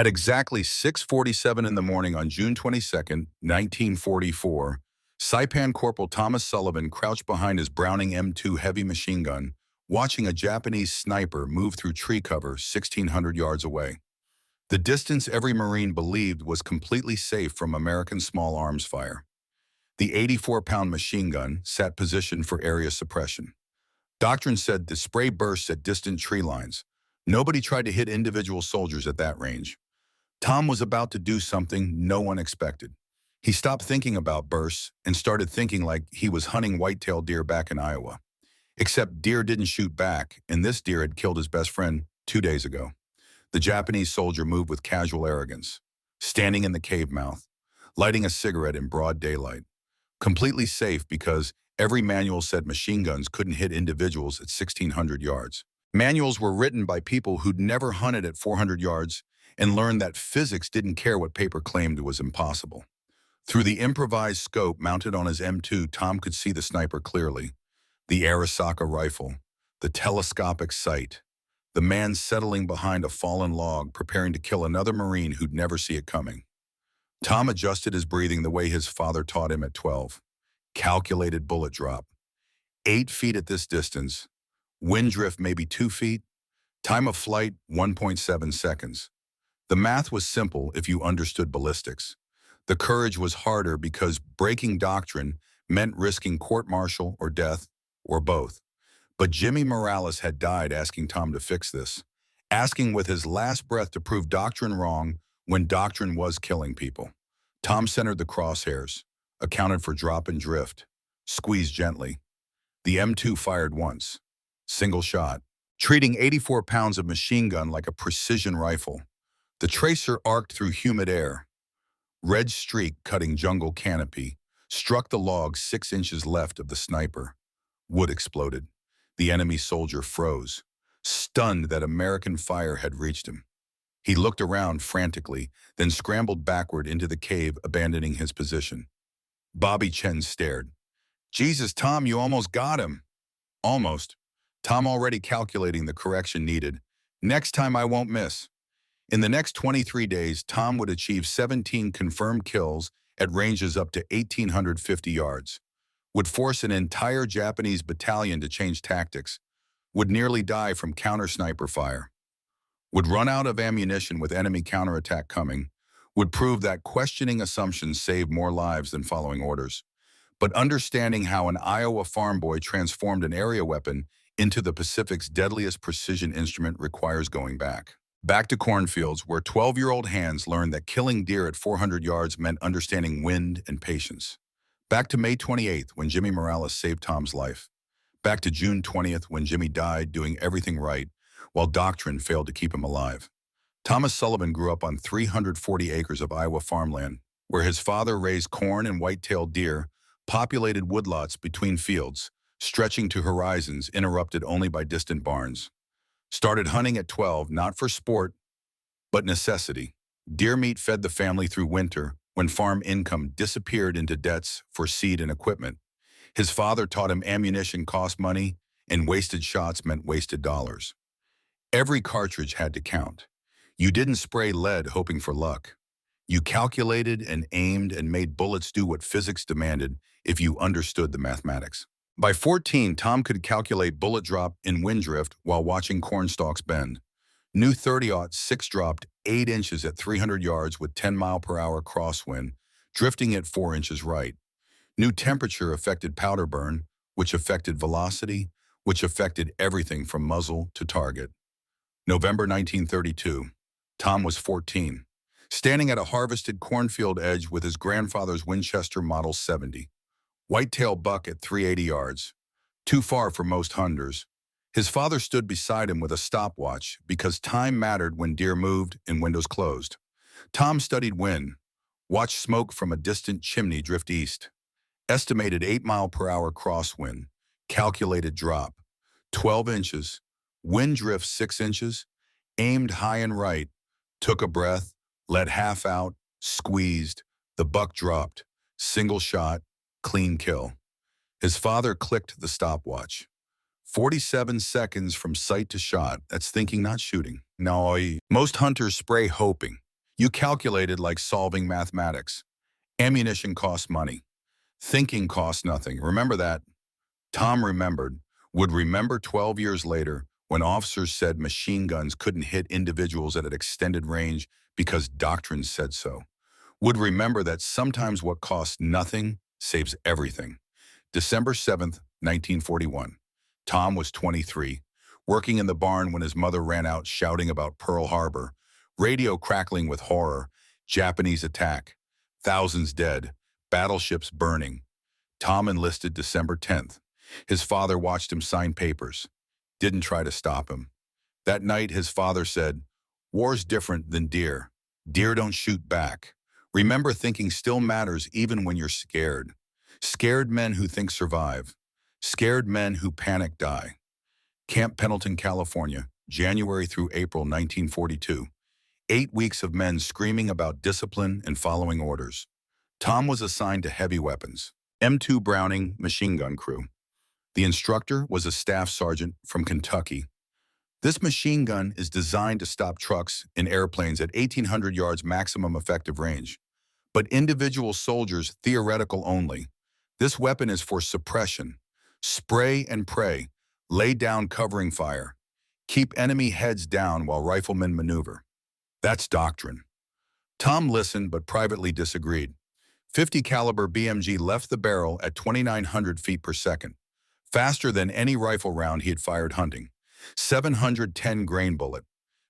At exactly 6:47 in the morning on June 22nd, 1944, Saipan Corporal Thomas Sullivan crouched behind his Browning M2 heavy machine gun, watching a Japanese sniper move through tree cover 1,600 yards away. The distance every Marine believed was completely safe from American small arms fire. The 84-pound machine gun sat positioned for area suppression. Doctrine said to spray bursts at distant tree lines. Nobody tried to hit individual soldiers at that range. Tom was about to do something no one expected. He stopped thinking about bursts and started thinking like he was hunting white-tailed deer back in Iowa. Except deer didn't shoot back, and this deer had killed his best friend 2 days ago. The Japanese soldier moved with casual arrogance, standing in the cave mouth, lighting a cigarette in broad daylight. Completely safe because every manual said machine guns couldn't hit individuals at 1,600 yards. Manuals were written by people who'd never hunted at 400 yards and learned that physics didn't care what paper claimed was impossible. Through the improvised scope mounted on his M2, Tom could see the sniper clearly. The Arisaka rifle, the telescopic sight, the man settling behind a fallen log preparing to kill another Marine who'd never see it coming. Tom adjusted his breathing the way his father taught him at 12. Calculated bullet drop. 8 feet at this distance. Wind drift maybe 2 feet. Time of flight 1.7 seconds. The math was simple if you understood ballistics. The courage was harder because breaking doctrine meant risking court-martial or death, or both. But Jimmy Morales had died asking Tom to fix this, asking with his last breath to prove doctrine wrong when doctrine was killing people. Tom centered the crosshairs, accounted for drop and drift, squeezed gently. The M2 fired once, single shot, treating 84 pounds of machine gun like a precision rifle. The tracer arced through humid air. Red streak cutting jungle canopy, struck the log 6 inches left of the sniper. Wood exploded. The enemy soldier froze, stunned that American fire had reached him. He looked around frantically, then scrambled backward into the cave, abandoning his position. Bobby Chen stared. "Jesus, Tom, you almost got him." Almost. Tom already calculating the correction needed. "Next time I won't miss." In the next 23 days, Tom would achieve 17 confirmed kills at ranges up to 1,850 yards, would force an entire Japanese battalion to change tactics, would nearly die from counter-sniper fire, would run out of ammunition with enemy counterattack coming, would prove that questioning assumptions save more lives than following orders. But understanding how an Iowa farm boy transformed an area weapon into the Pacific's deadliest precision instrument requires going back. Back to cornfields, where 12-year-old hands learned that killing deer at 400 yards meant understanding wind and patience. Back to May 28th, when Jimmy Morales saved Tom's life. Back to June 20th, when Jimmy died doing everything right, while doctrine failed to keep him alive. Thomas Sullivan grew up on 340 acres of Iowa farmland, where his father raised corn and white-tailed deer, populated woodlots between fields, stretching to horizons interrupted only by distant barns. Started hunting at 12, not for sport, but necessity. Deer meat fed the family through winter, when farm income disappeared into debts for seed and equipment. His father taught him ammunition cost money, and wasted shots meant wasted dollars. Every cartridge had to count. You didn't spray lead hoping for luck. You calculated and aimed and made bullets do what physics demanded if you understood the mathematics. By 14, Tom could calculate bullet drop in wind drift while watching corn stalks bend. New 30-06 dropped 8 inches at 300 yards with 10-mile-per-hour crosswind, drifting at 4 inches right. New temperature affected powder burn, which affected velocity, which affected everything from muzzle to target. November 1932. Tom was 14, standing at a harvested cornfield edge with his grandfather's Winchester Model 70. Whitetail buck at 380 yards, too far for most hunters. His father stood beside him with a stopwatch because time mattered when deer moved and windows closed. Tom studied wind, watched smoke from a distant chimney drift east. Estimated 8-mile-per-hour crosswind, calculated drop, 12 inches, wind drift 6 inches, aimed high and right, took a breath, let half out, squeezed, the buck dropped, single shot, clean kill. His father clicked the stopwatch. 47 seconds from sight to shot. That's thinking, not shooting. No, most hunters spray hoping. You calculated like solving mathematics. Ammunition costs money. Thinking costs nothing. Remember that? Tom remembered, would remember 12 years later when officers said machine guns couldn't hit individuals at an extended range because doctrine said so. Would remember that sometimes what costs nothing saves everything. December 7th, 1941. Tom was 23, working in the barn when his mother ran out shouting about Pearl Harbor, radio crackling with horror, Japanese attack, thousands dead, battleships burning. Tom enlisted December 10th. His father watched him sign papers, didn't try to stop him. That night, his father said, "War's different than deer. Deer don't shoot back. Remember, thinking still matters even when you're scared. Scared men who think survive. Scared men who panic die." Camp Pendleton, California, January through April 1942. 8 weeks of men screaming about discipline and following orders. Tom was assigned to heavy weapons. M2 Browning machine gun crew. The instructor was a staff sergeant from Kentucky. This machine gun is designed to stop trucks and airplanes at 1,800 yards maximum effective range. But individual soldiers, theoretical only. This weapon is for suppression. Spray and pray. Lay down covering fire. Keep enemy heads down while riflemen maneuver. That's doctrine. Tom listened but privately disagreed. 50 caliber BMG left the barrel at 2,900 feet per second, faster than any rifle round he had fired hunting. 710 grain bullet.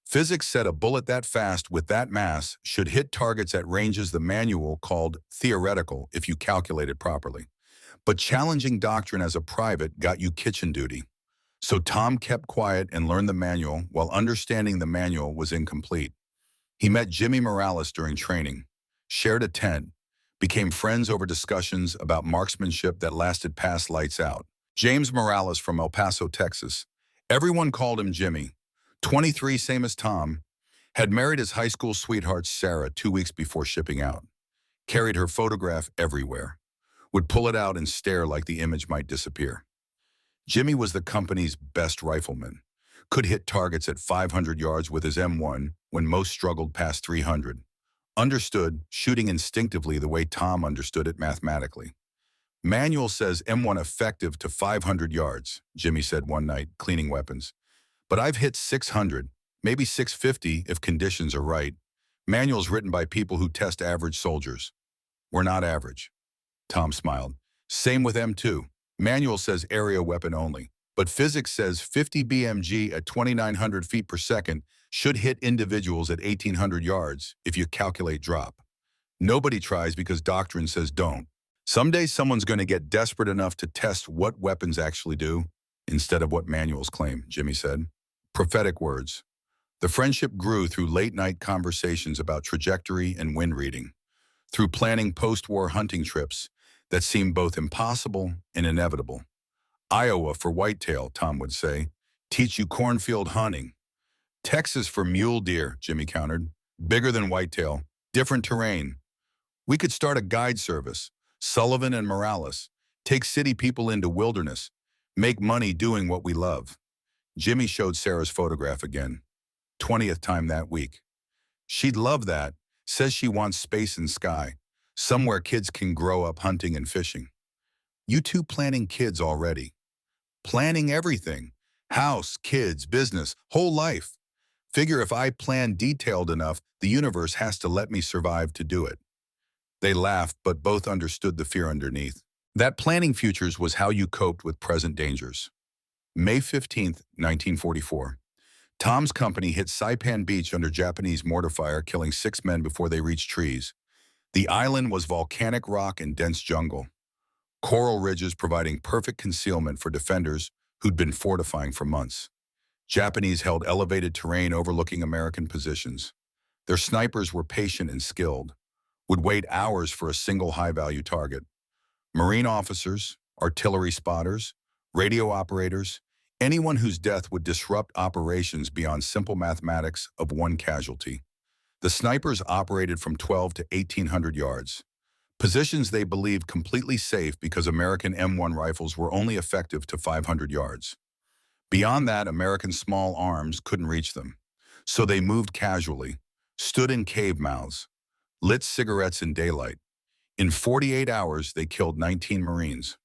Physics said a bullet that fast with that mass should hit targets at ranges the manual called theoretical if you calculate it properly. But challenging doctrine as a private got you kitchen duty. So Tom kept quiet and learned the manual while understanding the manual was incomplete. He met Jimmy Morales during training, shared a tent, became friends over discussions about marksmanship that lasted past lights out. James Morales from El Paso, Texas. Everyone called him Jimmy. 23, same as Tom, had married his high school sweetheart Sarah 2 weeks before shipping out. Carried her photograph everywhere. Would pull it out and stare like the image might disappear. Jimmy was the company's best rifleman. Could hit targets at 500 yards with his M1 when most struggled past 300. Understood shooting instinctively the way Tom understood it mathematically. Manual says M1 effective to 500 yards, Jimmy said one night, cleaning weapons. But I've hit 600, maybe 650 if conditions are right. Manual's written by people who test average soldiers. We're not average. Tom smiled. Same with M2. Manual says area weapon only. But physics says 50 BMG at 2,900 feet per second should hit individuals at 1,800 yards if you calculate drop. Nobody tries because doctrine says don't. Someday someone's going to get desperate enough to test what weapons actually do instead of what manuals claim, Jimmy said. Prophetic words. The friendship grew through late-night conversations about trajectory and wind reading, through planning post-war hunting trips that seemed both impossible and inevitable. Iowa for whitetail, Tom would say. Teach you cornfield hunting. Texas for mule deer, Jimmy countered. Bigger than whitetail. Different terrain. We could start a guide service. Sullivan and Morales. Take city people into wilderness. Make money doing what we love. Jimmy showed Sarah's photograph again. 20th time that week. She'd love that. Says she wants space and sky. Somewhere kids can grow up hunting and fishing. You two planning kids already. Planning everything. House, kids, business, whole life. Figure if I plan detailed enough, the universe has to let me survive to do it. They laughed, but both understood the fear underneath. That planning futures was how you coped with present dangers. May 15th, 1944. Tom's company hit Saipan Beach under Japanese mortar fire, killing 6 men before they reached trees. The island was volcanic rock and dense jungle. Coral ridges providing perfect concealment for defenders who'd been fortifying for months. Japanese held elevated terrain overlooking American positions. Their snipers were patient and skilled, would wait hours for a single high-value target. Marine officers, artillery spotters, radio operators, anyone whose death would disrupt operations beyond simple mathematics of one casualty. The snipers operated from 12 to 1,800 yards, positions they believed completely safe because American M1 rifles were only effective to 500 yards. Beyond that, American small arms couldn't reach them, so they moved casually, stood in cave mouths, lit cigarettes in daylight. In 48 hours, they killed 19 Marines.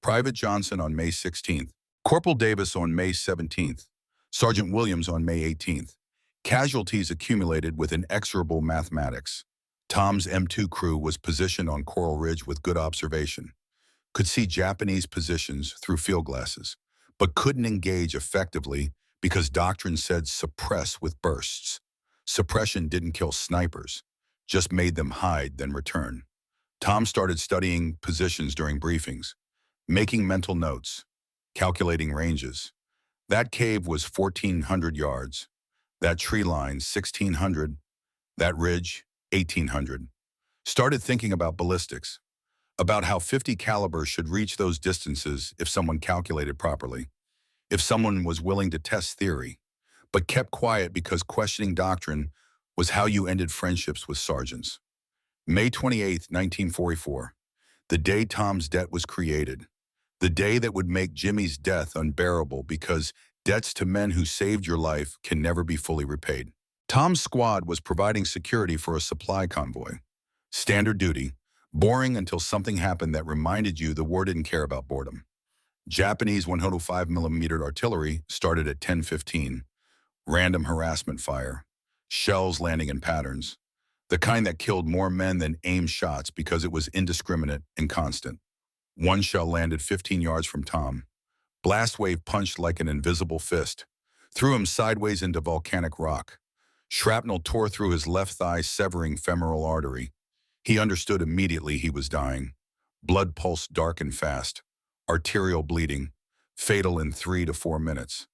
Private Johnson on May 16th, Corporal Davis on May 17th, Sergeant Williams on May 18th. Casualties accumulated with inexorable mathematics. Tom's M2 crew was positioned on Coral Ridge with good observation, could see Japanese positions through field glasses, but couldn't engage effectively because doctrine said suppress with bursts. Suppression didn't kill snipers, just made them hide, then return. Tom started studying positions during briefings, making mental notes, calculating ranges. That cave was 1,400 yards. That tree line, 1,600. That ridge, 1,800. Started thinking about ballistics, about how 50 caliber should reach those distances if someone calculated properly, if someone was willing to test theory, but kept quiet because questioning doctrine was how you ended friendships with sergeants. May 28, 1944, the day Tom's debt was created, the day that would make Jimmy's death unbearable because debts to men who saved your life can never be fully repaid. Tom's squad was providing security for a supply convoy. Standard duty, boring until something happened that reminded you the war didn't care about boredom. Japanese 105mm artillery started at 10:15. Random harassment fire. Shells landing in patterns. The kind that killed more men than aimed shots because it was indiscriminate and constant. One shell landed 15 yards from Tom. Blast wave punched like an invisible fist. Threw him sideways into volcanic rock. Shrapnel tore through his left thigh, severing femoral artery. He understood immediately he was dying. Blood pulsed dark and fast. Arterial bleeding. Fatal in 3 to 4 minutes.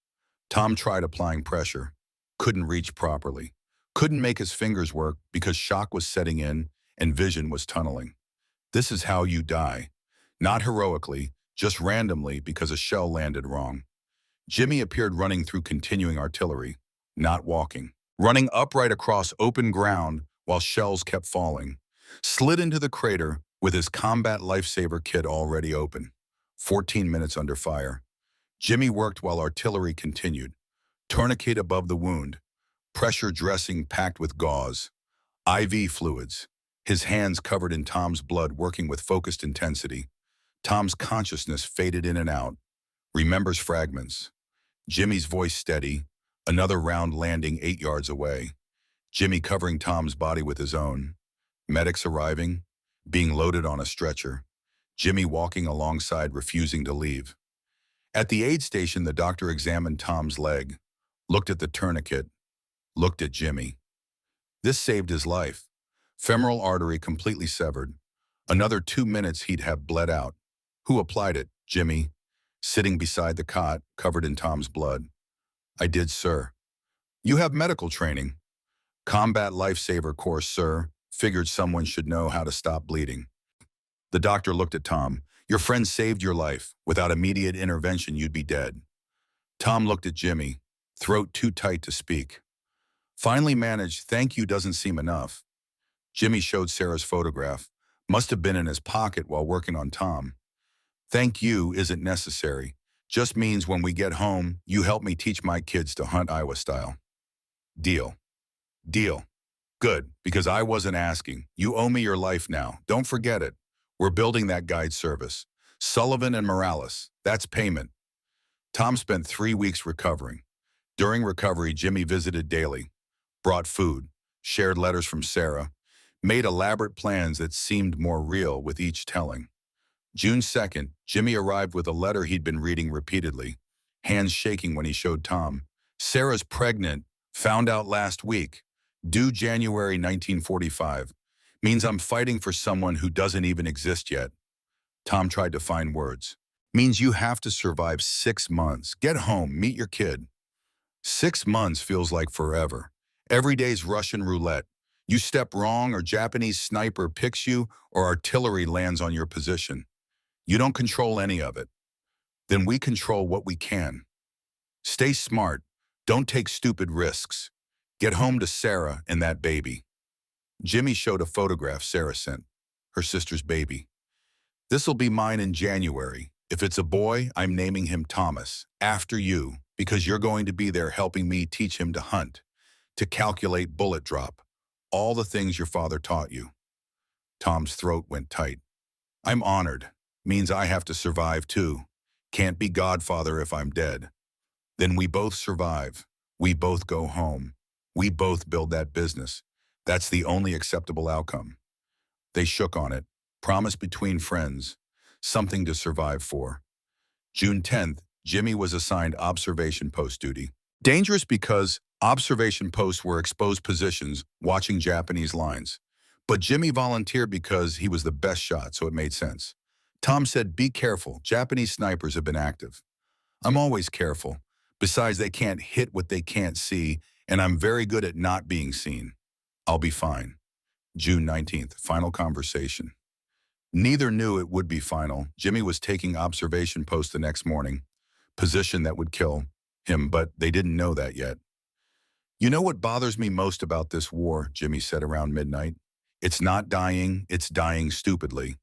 Tom tried applying pressure. Couldn't reach properly. Couldn't make his fingers work because shock was setting in and vision was tunneling. This is how you die. Not heroically, just randomly because a shell landed wrong. Jimmy appeared running through continuing artillery, not walking. Running upright across open ground while shells kept falling. Slid into the crater with his combat lifesaver kit already open. 14 minutes under fire. Jimmy worked while artillery continued. Tourniquet above the wound. Pressure dressing packed with gauze. IV fluids. His hands covered in Tom's blood, working with focused intensity. Tom's consciousness faded in and out. Remembers fragments. Jimmy's voice steady. Another round landing 8 yards away. Jimmy covering Tom's body with his own. Medics arriving. Being loaded on a stretcher. Jimmy walking alongside, refusing to leave. At the aid station, the doctor examined Tom's leg. Looked at the tourniquet. Looked at Jimmy. This saved his life. Femoral artery completely severed. Another 2 minutes he'd have bled out. Who applied it? Jimmy, sitting beside the cot, covered in Tom's blood. I did, sir. You have medical training. Combat lifesaver course, sir. Figured someone should know how to stop bleeding. The doctor looked at Tom. Your friend saved your life. Without immediate intervention, you'd be dead. Tom looked at Jimmy, throat too tight to speak. Finally managed, thank you doesn't seem enough. Jimmy showed Sarah's photograph. Must have been in his pocket while working on Tom. Thank you isn't necessary. Just means when we get home, you help me teach my kids to hunt Iowa style. Deal. Deal. Good, because I wasn't asking. You owe me your life now. Don't forget it. We're building that guide service. Sullivan and Morales. That's payment. Tom spent 3 weeks recovering. During recovery, Jimmy visited daily. Brought food. Shared letters from Sarah. Made elaborate plans that seemed more real with each telling. June 2nd, Jimmy arrived with a letter he'd been reading repeatedly, hands shaking when he showed Tom. Sarah's pregnant, found out last week, due January 1945. Means I'm fighting for someone who doesn't even exist yet. Tom tried to find words. Means you have to survive 6 months. Get home, meet your kid. 6 months feels like forever. Every day's Russian roulette. You step wrong or Japanese sniper picks you or artillery lands on your position. You don't control any of it. Then we control what we can. Stay smart. Don't take stupid risks. Get home to Sarah and that baby. Jimmy showed a photograph Sarah sent, her sister's baby. This'll be mine in January. If it's a boy, I'm naming him Thomas, after you, because you're going to be there helping me teach him to hunt, to calculate bullet drop. All the things your father taught you. Tom's throat went tight. I'm honored. Means I have to survive too. Can't be godfather if I'm dead. Then we both survive. We both go home. We both build that business. That's the only acceptable outcome. They shook on it. Promise between friends. Something to survive for. June 10th, Jimmy was assigned observation post duty. Dangerous because observation posts were exposed positions watching Japanese lines. But Jimmy volunteered because he was the best shot, so it made sense. Tom said, be careful, Japanese snipers have been active. I'm always careful. Besides, they can't hit what they can't see, and I'm very good at not being seen. I'll be fine. June 19th, final conversation. Neither knew it would be final. Jimmy was taking observation post the next morning, position that would kill him, but they didn't know that yet. You know what bothers me most about this war, Jimmy said around midnight? It's not dying, it's dying stupidly.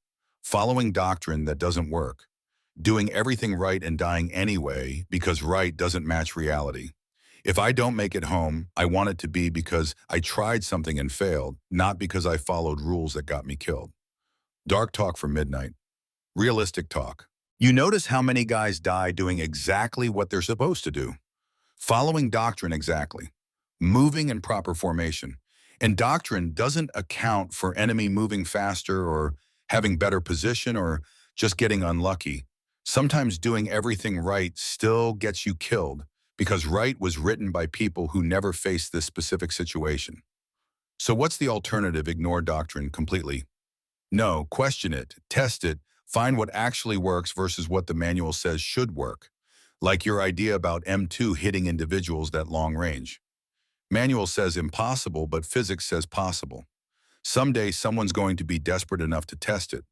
Following doctrine that doesn't work. Doing everything right and dying anyway because right doesn't match reality. If I don't make it home, I want it to be because I tried something and failed, not because I followed rules that got me killed. Dark talk for midnight. Realistic talk. You notice how many guys die doing exactly what they're supposed to do. Following doctrine exactly. Moving in proper formation. And doctrine doesn't account for enemy moving faster or having better position or just getting unlucky. Sometimes doing everything right still gets you killed because right was written by people who never faced this specific situation. So what's the alternative? Ignore doctrine completely. No, question it, test it, find what actually works versus what the manual says should work. Like your idea about M2 hitting individuals that long range. Manual says impossible, but physics says possible. Someday someone's going to be desperate enough to test it.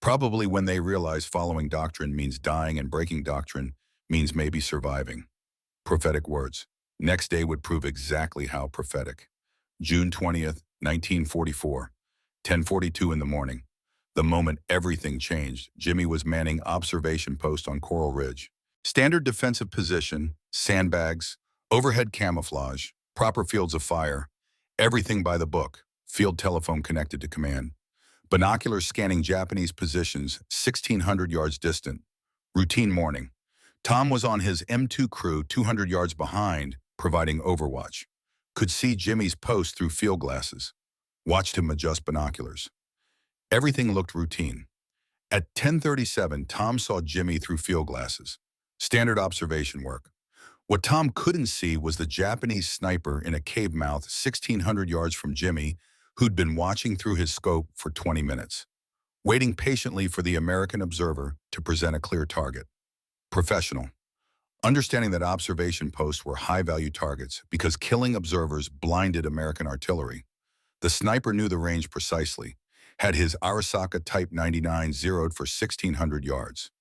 Probably when they realize following doctrine means dying and breaking doctrine means maybe surviving. Prophetic words. Next day would prove exactly how prophetic. June 20th, 1944. 10:42 in the morning. The moment everything changed, Jimmy was manning observation post on Coral Ridge. Standard defensive position, sandbags, overhead camouflage, proper fields of fire, everything by the book, field telephone connected to command. Binoculars scanning Japanese positions 1,600 yards distant. Routine morning. Tom was on his M2 crew 200 yards behind, providing overwatch. Could see Jimmy's post through field glasses. Watched him adjust binoculars. Everything looked routine. At 10:37, Tom saw Jimmy through field glasses. Standard observation work. What Tom couldn't see was the Japanese sniper in a cave mouth 1,600 yards from Jimmy, who'd been watching through his scope for 20 minutes, waiting patiently for the American observer to present a clear target. Professional. Understanding that observation posts were high-value targets because killing observers blinded American artillery. The sniper knew the range precisely, had his Arisaka Type 99 zeroed for 1,600 yards.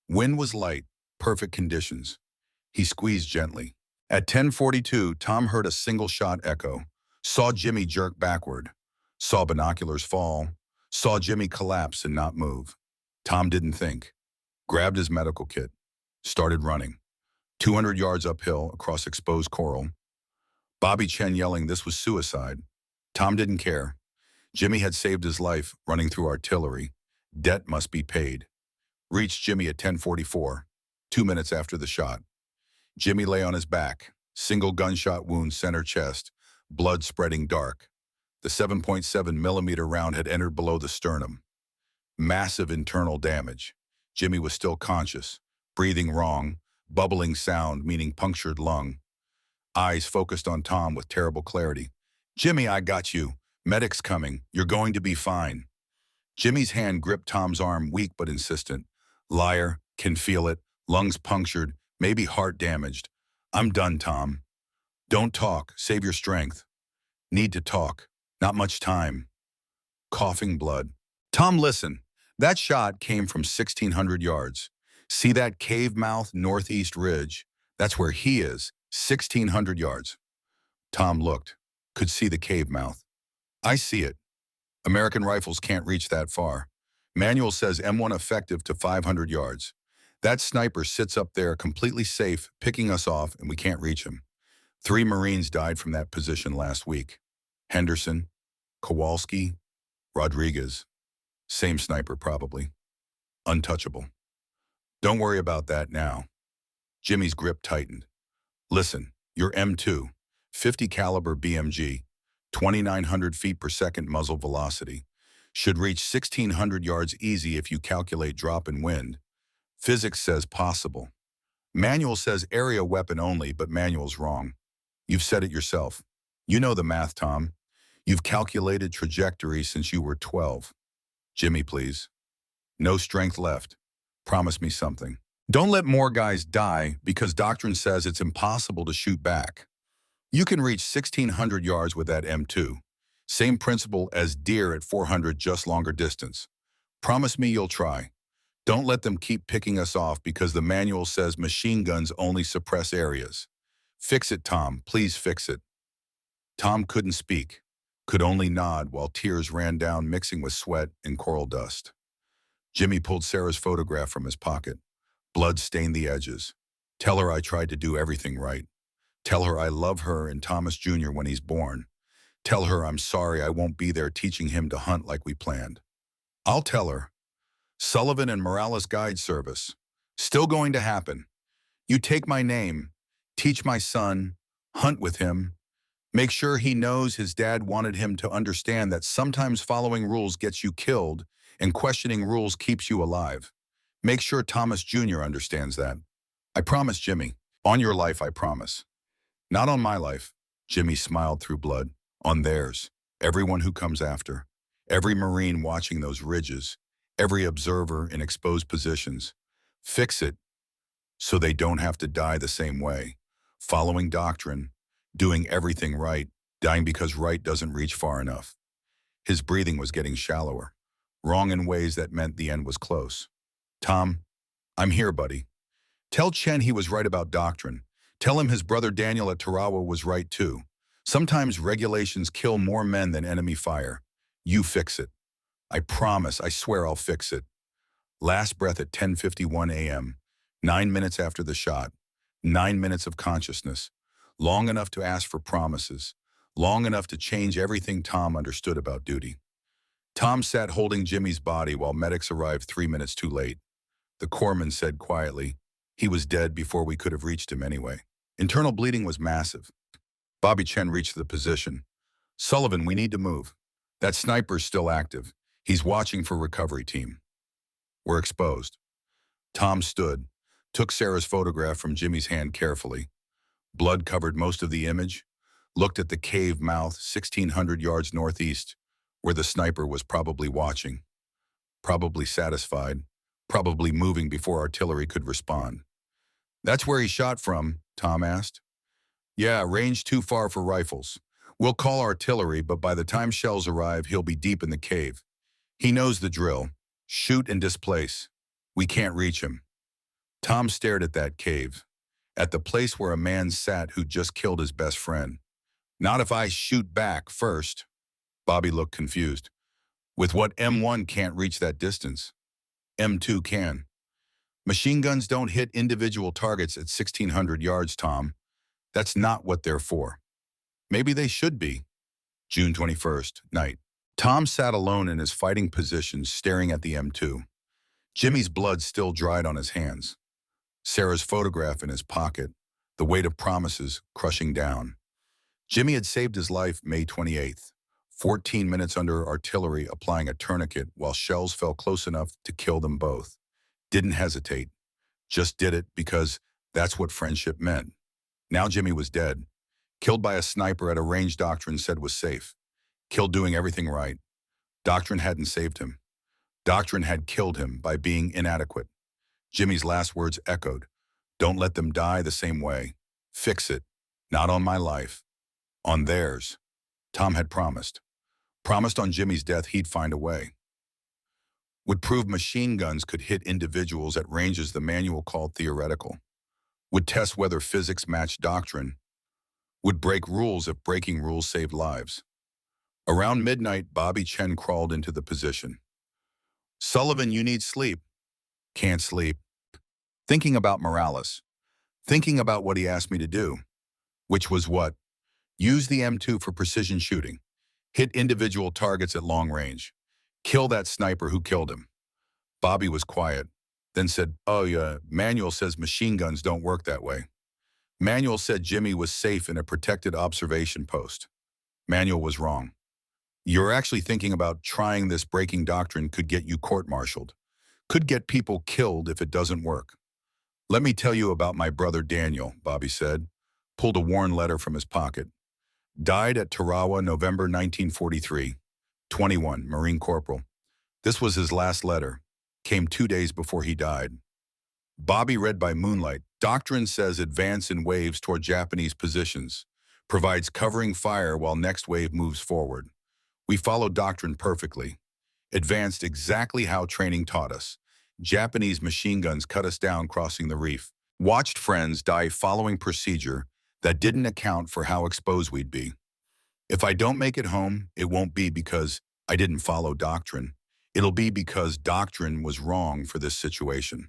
Wind was light, perfect conditions. He squeezed gently. At 10:42, Tom heard a single shot echo, saw Jimmy jerk backward, saw binoculars fall, saw Jimmy collapse and not move. Tom didn't think. Grabbed his medical kit, started running. 200 yards uphill across exposed coral. Bobby Chen yelling this was suicide. Tom didn't care. Jimmy had saved his life running through artillery. Debt must be paid. Reached Jimmy at 10:44, 2 minutes after the shot. Jimmy lay on his back, single gunshot wound center chest, blood spreading dark. The 7.7 millimeter round had entered below the sternum. Massive internal damage. Jimmy was still conscious, breathing wrong, bubbling sound meaning punctured lung. Eyes focused on Tom with terrible clarity. Jimmy, I got you. Medic's coming. You're going to be fine. Jimmy's hand gripped Tom's arm, weak but insistent. Liar, can feel it, lungs punctured, maybe heart damaged. I'm done, Tom. Don't talk, save your strength. Need to talk, not much time. Coughing blood. Tom, listen. That shot came from 1,600 yards. See that cave mouth northeast ridge? That's where he is, 1,600 yards. Tom looked, could see the cave mouth. I see it. American rifles can't reach that far. Manual says M1 effective to 500 yards. That sniper sits up there completely safe, picking us off, and we can't reach him. 3 Marines died from that position last week. Henderson, Kowalski, Rodriguez. Same sniper probably. Untouchable. Don't worry about that now. Jimmy's grip tightened. Listen, your M2, 50 caliber BMG, 2,900 feet per second muzzle velocity, should reach 1,600 yards easy if you calculate drop in wind. Physics says possible. Manual says area weapon only, but manual's wrong. You've said it yourself. You know the math, Tom. You've calculated trajectory since you were 12. Jimmy, please. No strength left. Promise me something. Don't let more guys die because doctrine says it's impossible to shoot back. You can reach 1,600 yards with that M2. Same principle as deer at 400, just longer distance. Promise me you'll try. Don't let them keep picking us off because the manual says machine guns only suppress areas. Fix it, Tom. Please fix it. Tom couldn't speak, could only nod while tears ran down mixing with sweat and coral dust. Jimmy pulled Sarah's photograph from his pocket. Blood stained the edges. Tell her I tried to do everything right. Tell her I love her and Thomas Jr. when he's born. Tell her I'm sorry I won't be there teaching him to hunt like we planned. I'll tell her. Sullivan and Morales Guide Service. Still going to happen. You take my name, teach my son, hunt with him. Make sure he knows his dad wanted him to understand that sometimes following rules gets you killed and questioning rules keeps you alive. Make sure Thomas Jr. understands that. I promise, Jimmy. On your life, I promise. Not on my life. Jimmy smiled through blood. On theirs. Everyone who comes after. Every Marine watching those ridges. Every observer in exposed positions. Fix it so they don't have to die the same way. Following doctrine. Doing everything right. Dying because right doesn't reach far enough. His breathing was getting shallower. Wrong in ways that meant the end was close. Tom, I'm here, buddy. Tell Chen he was right about doctrine. Tell him his brother Daniel at Tarawa was right too. Sometimes regulations kill more men than enemy fire. You fix it. I promise, I swear I'll fix it. Last breath at 10:51 a.m., 9 minutes after the shot, 9 minutes of consciousness, long enough to ask for promises, long enough to change everything Tom understood about duty. Tom sat holding Jimmy's body while medics arrived 3 minutes too late. The corpsman said quietly, he was dead before we could have reached him anyway. Internal bleeding was massive. Bobby Chen reached the position. Sullivan, we need to move. That sniper's still active. He's watching for recovery team. We're exposed. Tom stood, took Sarah's photograph from Jimmy's hand carefully. Blood covered most of the image, looked at the cave mouth 1,600 yards northeast, where the sniper was probably watching. Probably satisfied, probably moving before artillery could respond. That's where he shot from, Tom asked. Yeah, range too far for rifles. We'll call artillery, but by the time shells arrive, he'll be deep in the cave. He knows the drill. Shoot and displace. We can't reach him. Tom stared at that cave, at the place where a man sat who just killed his best friend. Not if I shoot back first. Bobby looked confused. With what M1 can't reach that distance? M2 can. Machine guns don't hit individual targets at 1,600 yards, Tom. That's not what they're for. Maybe they should be. June 21st, night. Tom sat alone in his fighting position staring at the M2. Jimmy's blood still dried on his hands. Sarah's photograph in his pocket, the weight of promises crushing down. Jimmy had saved his life May 28th, 14 minutes under artillery applying a tourniquet while shells fell close enough to kill them both. Didn't hesitate. Just did it because that's what friendship meant. Now Jimmy was dead. Killed by a sniper at a range doctrine said was safe. Killed doing everything right. Doctrine hadn't saved him. Doctrine had killed him by being inadequate. Jimmy's last words echoed. Don't let them die the same way. Fix it. Not on my life. On theirs. Tom had promised. Promised on Jimmy's death he'd find a way. Would prove machine guns could hit individuals at ranges the manual called theoretical. Would test whether physics matched doctrine. Would break rules if breaking rules saved lives. Around midnight, Bobby Chen crawled into the position. Sullivan, you need sleep. Can't sleep. Thinking about Morales. Thinking about what he asked me to do. Which was what? Use the M2 for precision shooting. Hit individual targets at long range. Kill that sniper who killed him. Bobby was quiet, then said, "Oh yeah, Manuel says machine guns don't work that way." Manuel said Jimmy was safe in a protected observation post. Manuel was wrong. You're actually thinking about trying this breaking doctrine could get you court-martialed. Could get people killed if it doesn't work. Let me tell you about my brother Daniel, Bobby said, pulled a worn letter from his pocket. Died at Tarawa, November 1943. 21, Marine Corporal. This was his last letter. Came 2 days before he died. Bobby read by moonlight. Doctrine says advance in waves toward Japanese positions. Provides covering fire while next wave moves forward. We followed doctrine perfectly. Advanced exactly how training taught us. Japanese machine guns cut us down crossing the reef. Watched friends die following procedure that didn't account for how exposed we'd be. If I don't make it home, it won't be because I didn't follow doctrine. It'll be because doctrine was wrong for this situation.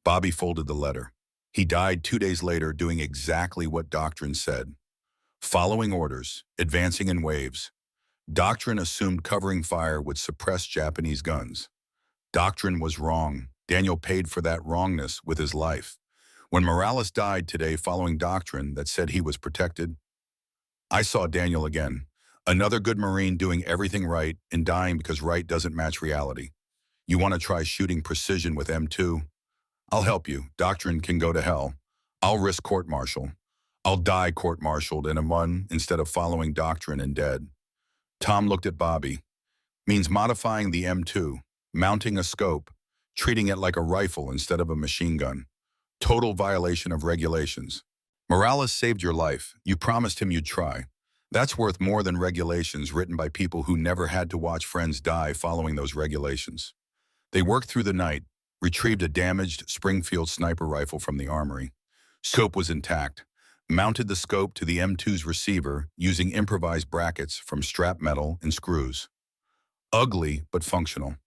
Bobby folded the letter. He died 2 days later doing exactly what doctrine said. Following orders, advancing in waves. Doctrine assumed covering fire would suppress Japanese guns. Doctrine was wrong. Daniel paid for that wrongness with his life. When Morales died today following doctrine that said he was protected, I saw Daniel again. Another good Marine doing everything right and dying because right doesn't match reality. You want to try shooting precision with M2? I'll help you. Doctrine can go to hell. I'll risk court-martial. I'll die court-martialed in a month instead of following doctrine and dead. Tom looked at Bobby. Means modifying the M2, mounting a scope, treating it like a rifle instead of a machine gun. Total violation of regulations. Morales saved your life. You promised him you'd try. That's worth more than regulations written by people who never had to watch friends die following those regulations. They worked through the night, retrieved a damaged Springfield sniper rifle from the armory. Scope was intact. Mounted the scope to the M2's receiver using improvised brackets from strap metal and screws. Ugly, but functional.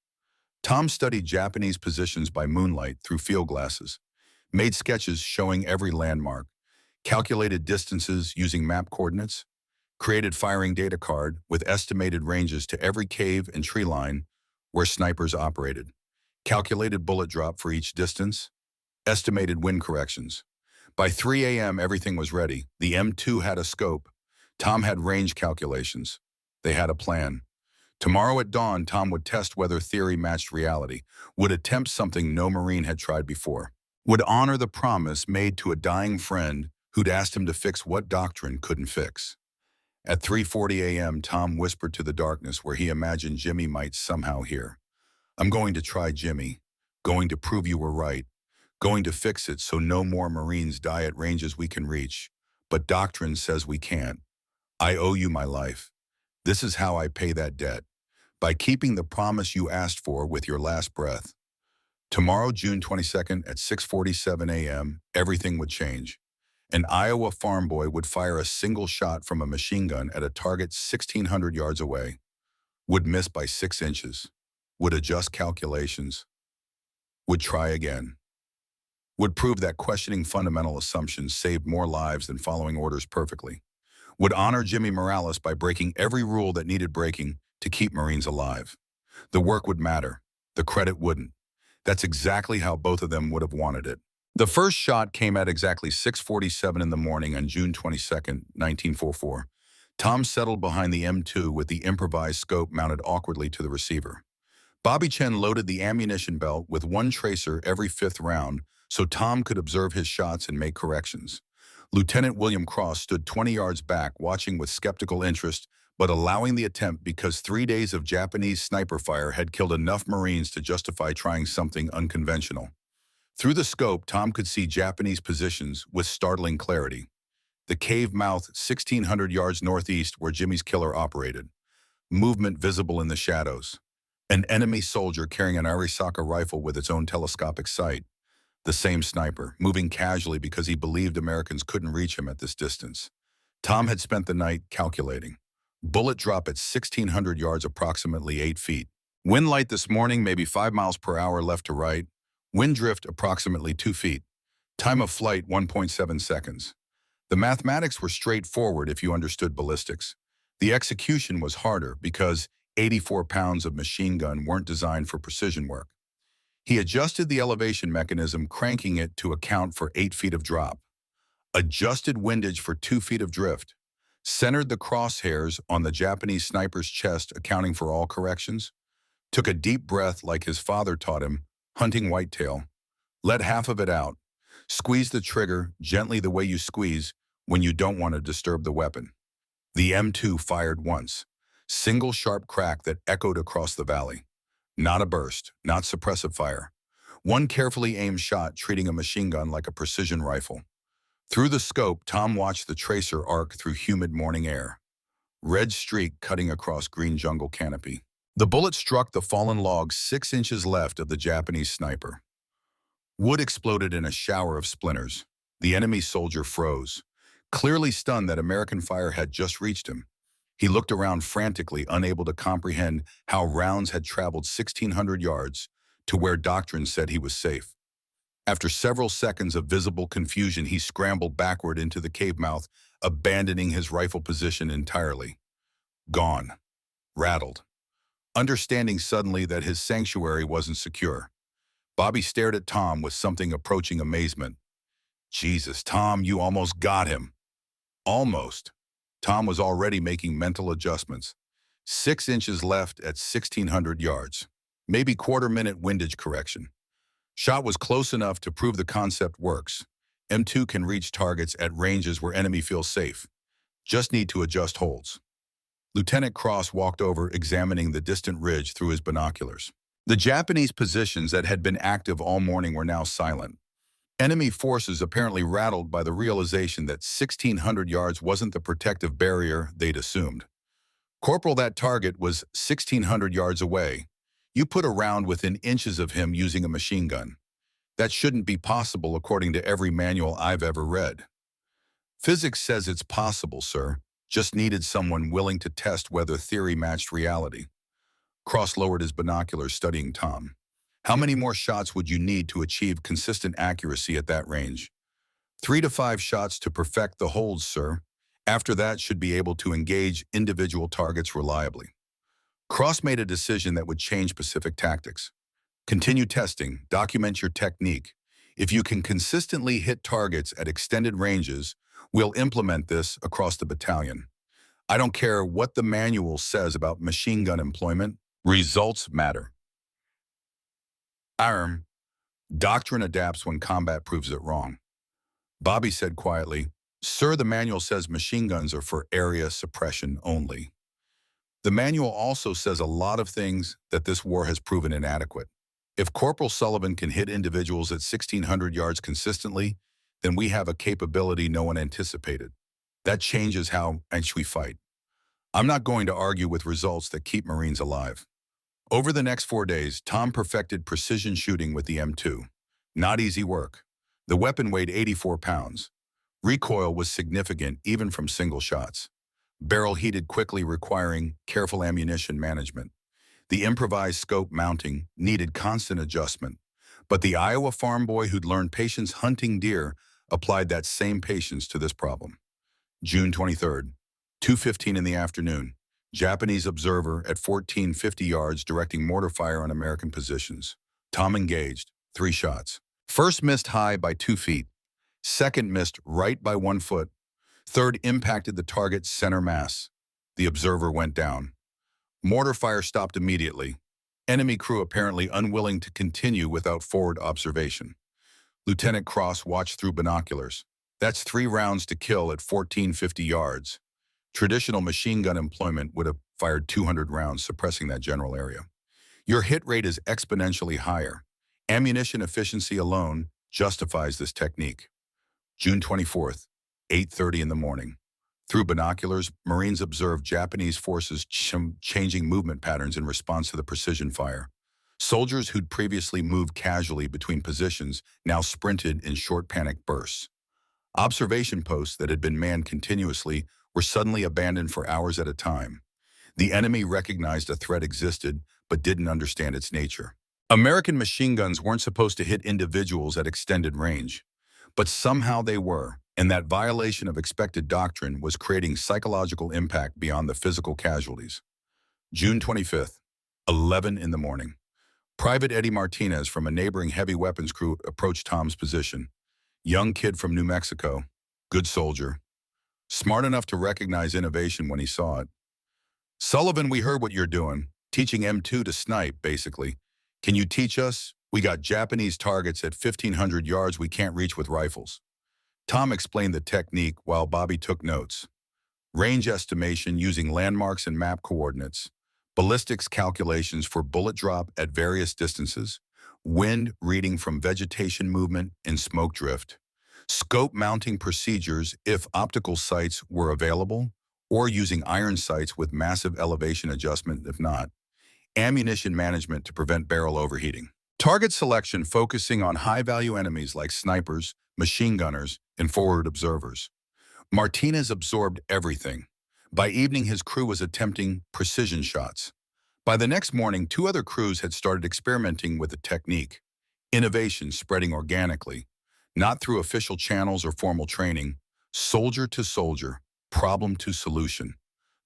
Tom studied Japanese positions by moonlight through field glasses, made sketches showing every landmark, calculated distances using map coordinates, created firing data card with estimated ranges to every cave and tree line where snipers operated, calculated bullet drop for each distance, estimated wind corrections. By 3 a.m., everything was ready. The M2 had a scope. Tom had range calculations. They had a plan. Tomorrow at dawn, Tom would test whether theory matched reality, would attempt something no Marine had tried before, would honor the promise made to a dying friend who'd asked him to fix what doctrine couldn't fix. At 3:40 a.m., Tom whispered to the darkness where he imagined Jimmy might somehow hear. I'm going to try, Jimmy. Going to prove you were right. Going to fix it so no more Marines die at ranges we can reach. But doctrine says we can't. I owe you my life. This is how I pay that debt. By keeping the promise you asked for with your last breath. Tomorrow, June 22nd at 6:47 a.m., everything would change. An Iowa farm boy would fire a single shot from a machine gun at a target 1,600 yards away. Would miss by 6 inches. Would adjust calculations. Would try again. Would prove that questioning fundamental assumptions saved more lives than following orders perfectly. Would honor Jimmy Morales by breaking every rule that needed breaking to keep Marines alive. The work would matter. The credit wouldn't. That's exactly how both of them would have wanted it. The first shot came at exactly 6:47 in the morning on June 22nd, 1944. Tom settled behind the M2 with the improvised scope mounted awkwardly to the receiver. Bobby Chen loaded the ammunition belt with one tracer every 5th round so Tom could observe his shots and make corrections. Lieutenant William Cross stood 20 yards back watching with skeptical interest but allowing the attempt because 3 days of Japanese sniper fire had killed enough Marines to justify trying something unconventional. Through the scope, Tom could see Japanese positions with startling clarity. The cave mouth 1,600 yards northeast where Jimmy's killer operated. Movement visible in the shadows. An enemy soldier carrying an Arisaka rifle with its own telescopic sight. The same sniper, moving casually because he believed Americans couldn't reach him at this distance. Tom had spent the night calculating. Bullet drop at 1,600 yards, approximately 8 feet. Wind light this morning, maybe 5 miles per hour left to right. Wind drift, approximately 2 feet. Time of flight, 1.7 seconds. The mathematics were straightforward if you understood ballistics. The execution was harder because 84 pounds of machine gun weren't designed for precision work. He adjusted the elevation mechanism, cranking it to account for 8 feet of drop, adjusted windage for 2 feet of drift, centered the crosshairs on the Japanese sniper's chest, accounting for all corrections, took a deep breath like his father taught him, hunting whitetail, let half of it out, squeezed the trigger gently the way you squeeze when you don't want to disturb the weapon. The M2 fired once, single sharp crack that echoed across the valley. Not a burst, not suppressive fire. One carefully aimed shot treating a machine gun like a precision rifle. Through the scope, Tom watched the tracer arc through humid morning air. Red streak cutting across green jungle canopy. The bullet struck the fallen log 6 inches left of the Japanese sniper. Wood exploded in a shower of splinters. The enemy soldier froze, clearly stunned that American fire had just reached him. He looked around frantically, unable to comprehend how rounds had traveled 1,600 yards to where doctrine said he was safe. After several seconds of visible confusion, he scrambled backward into the cave mouth, abandoning his rifle position entirely. Gone. Rattled. Understanding suddenly that his sanctuary wasn't secure. Bobby stared at Tom with something approaching amazement. Jesus, Tom, you almost got him. Almost. Tom was already making mental adjustments. 6 inches left at 1,600 yards. Maybe quarter-minute windage correction. Shot was close enough to prove the concept works. M2 can reach targets at ranges where enemy feels safe. Just need to adjust holds. Lieutenant Cross walked over, examining the distant ridge through his binoculars. The Japanese positions that had been active all morning were now silent. Enemy forces apparently rattled by the realization that 1,600 yards wasn't the protective barrier they'd assumed. Corporal, that target was 1,600 yards away. You put a round within inches of him using a machine gun. That shouldn't be possible according to every manual I've ever read. Physics says it's possible, sir. Just needed someone willing to test whether theory matched reality. Cross lowered his binoculars, studying Tom. How many more shots would you need to achieve consistent accuracy at that range? 3 to 5 shots to perfect the holds, sir. After that, should be able to engage individual targets reliably. Cross made a decision that would change Pacific tactics. Continue testing, document your technique. If you can consistently hit targets at extended ranges, we'll implement this across the battalion. I don't care what the manual says about machine gun employment. Results matter. Arm. Doctrine adapts when combat proves it wrong. Bobby said quietly, "Sir, the manual says machine guns are for area suppression only." The manual also says a lot of things that this war has proven inadequate. If Corporal Sullivan can hit individuals at 1,600 yards consistently, then we have a capability no one anticipated. That changes how much we fight. I'm not going to argue with results that keep Marines alive. Over the next 4 days, Tom perfected precision shooting with the M2. Not easy work. The weapon weighed 84 pounds. Recoil was significant even from single shots. Barrel heated quickly, requiring careful ammunition management. The improvised scope mounting needed constant adjustment. But the Iowa farm boy who'd learned patience hunting deer applied that same patience to this problem. June 23rd, 2:15 in the afternoon. Japanese observer at 1,450 yards directing mortar fire on American positions. Tom engaged. 3 shots. First missed high by 2 feet. Second missed right by 1 foot. Third impacted the target's center mass. The observer went down. Mortar fire stopped immediately. Enemy crew apparently unwilling to continue without forward observation. Lieutenant Cross watched through binoculars. That's 3 rounds to kill at 1,450 yards. Traditional machine gun employment would have fired 200 rounds, suppressing that general area. Your hit rate is exponentially higher. Ammunition efficiency alone justifies this technique. June 24th, 8:30 in the morning. Through binoculars, Marines observed Japanese forces changing movement patterns in response to the precision fire. Soldiers who'd previously moved casually between positions now sprinted in short panic bursts. Observation posts that had been manned continuously were suddenly abandoned for hours at a time. The enemy recognized a threat existed, but didn't understand its nature. American machine guns weren't supposed to hit individuals at extended range, but somehow they were. And that violation of expected doctrine was creating psychological impact beyond the physical casualties. June 25th, 11 in the morning. Private Eddie Martinez from a neighboring heavy weapons crew approached Tom's position. Young kid from New Mexico, good soldier, smart enough to recognize innovation when he saw it. Sullivan, we heard what you're doing, teaching M2 to snipe, basically. Can you teach us? We got Japanese targets at 1,500 yards we can't reach with rifles. Tom explained the technique while Bobby took notes. Range estimation using landmarks and map coordinates, ballistics calculations for bullet drop at various distances, wind reading from vegetation movement and smoke drift, scope mounting procedures if optical sights were available, or using iron sights with massive elevation adjustment if not, ammunition management to prevent barrel overheating. Target selection focusing on high-value enemies like snipers, machine gunners, and forward observers. Martinez absorbed everything. By evening, his crew was attempting precision shots. By the next morning, two other crews had started experimenting with the technique. Innovation spreading organically, not through official channels or formal training, soldier to soldier, problem to solution.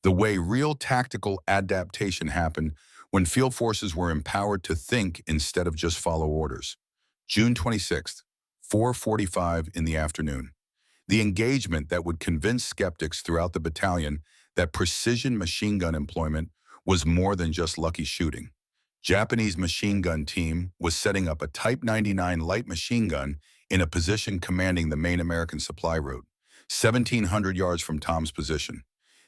The way real tactical adaptation happened when field forces were empowered to think instead of just follow orders. June 26th, 4:45 in the afternoon. The engagement that would convince skeptics throughout the battalion that precision machine gun employment was more than just lucky shooting. Japanese machine gun team was setting up a Type 99 light machine gun in a position commanding the main American supply route, 1,700 yards from Tom's position.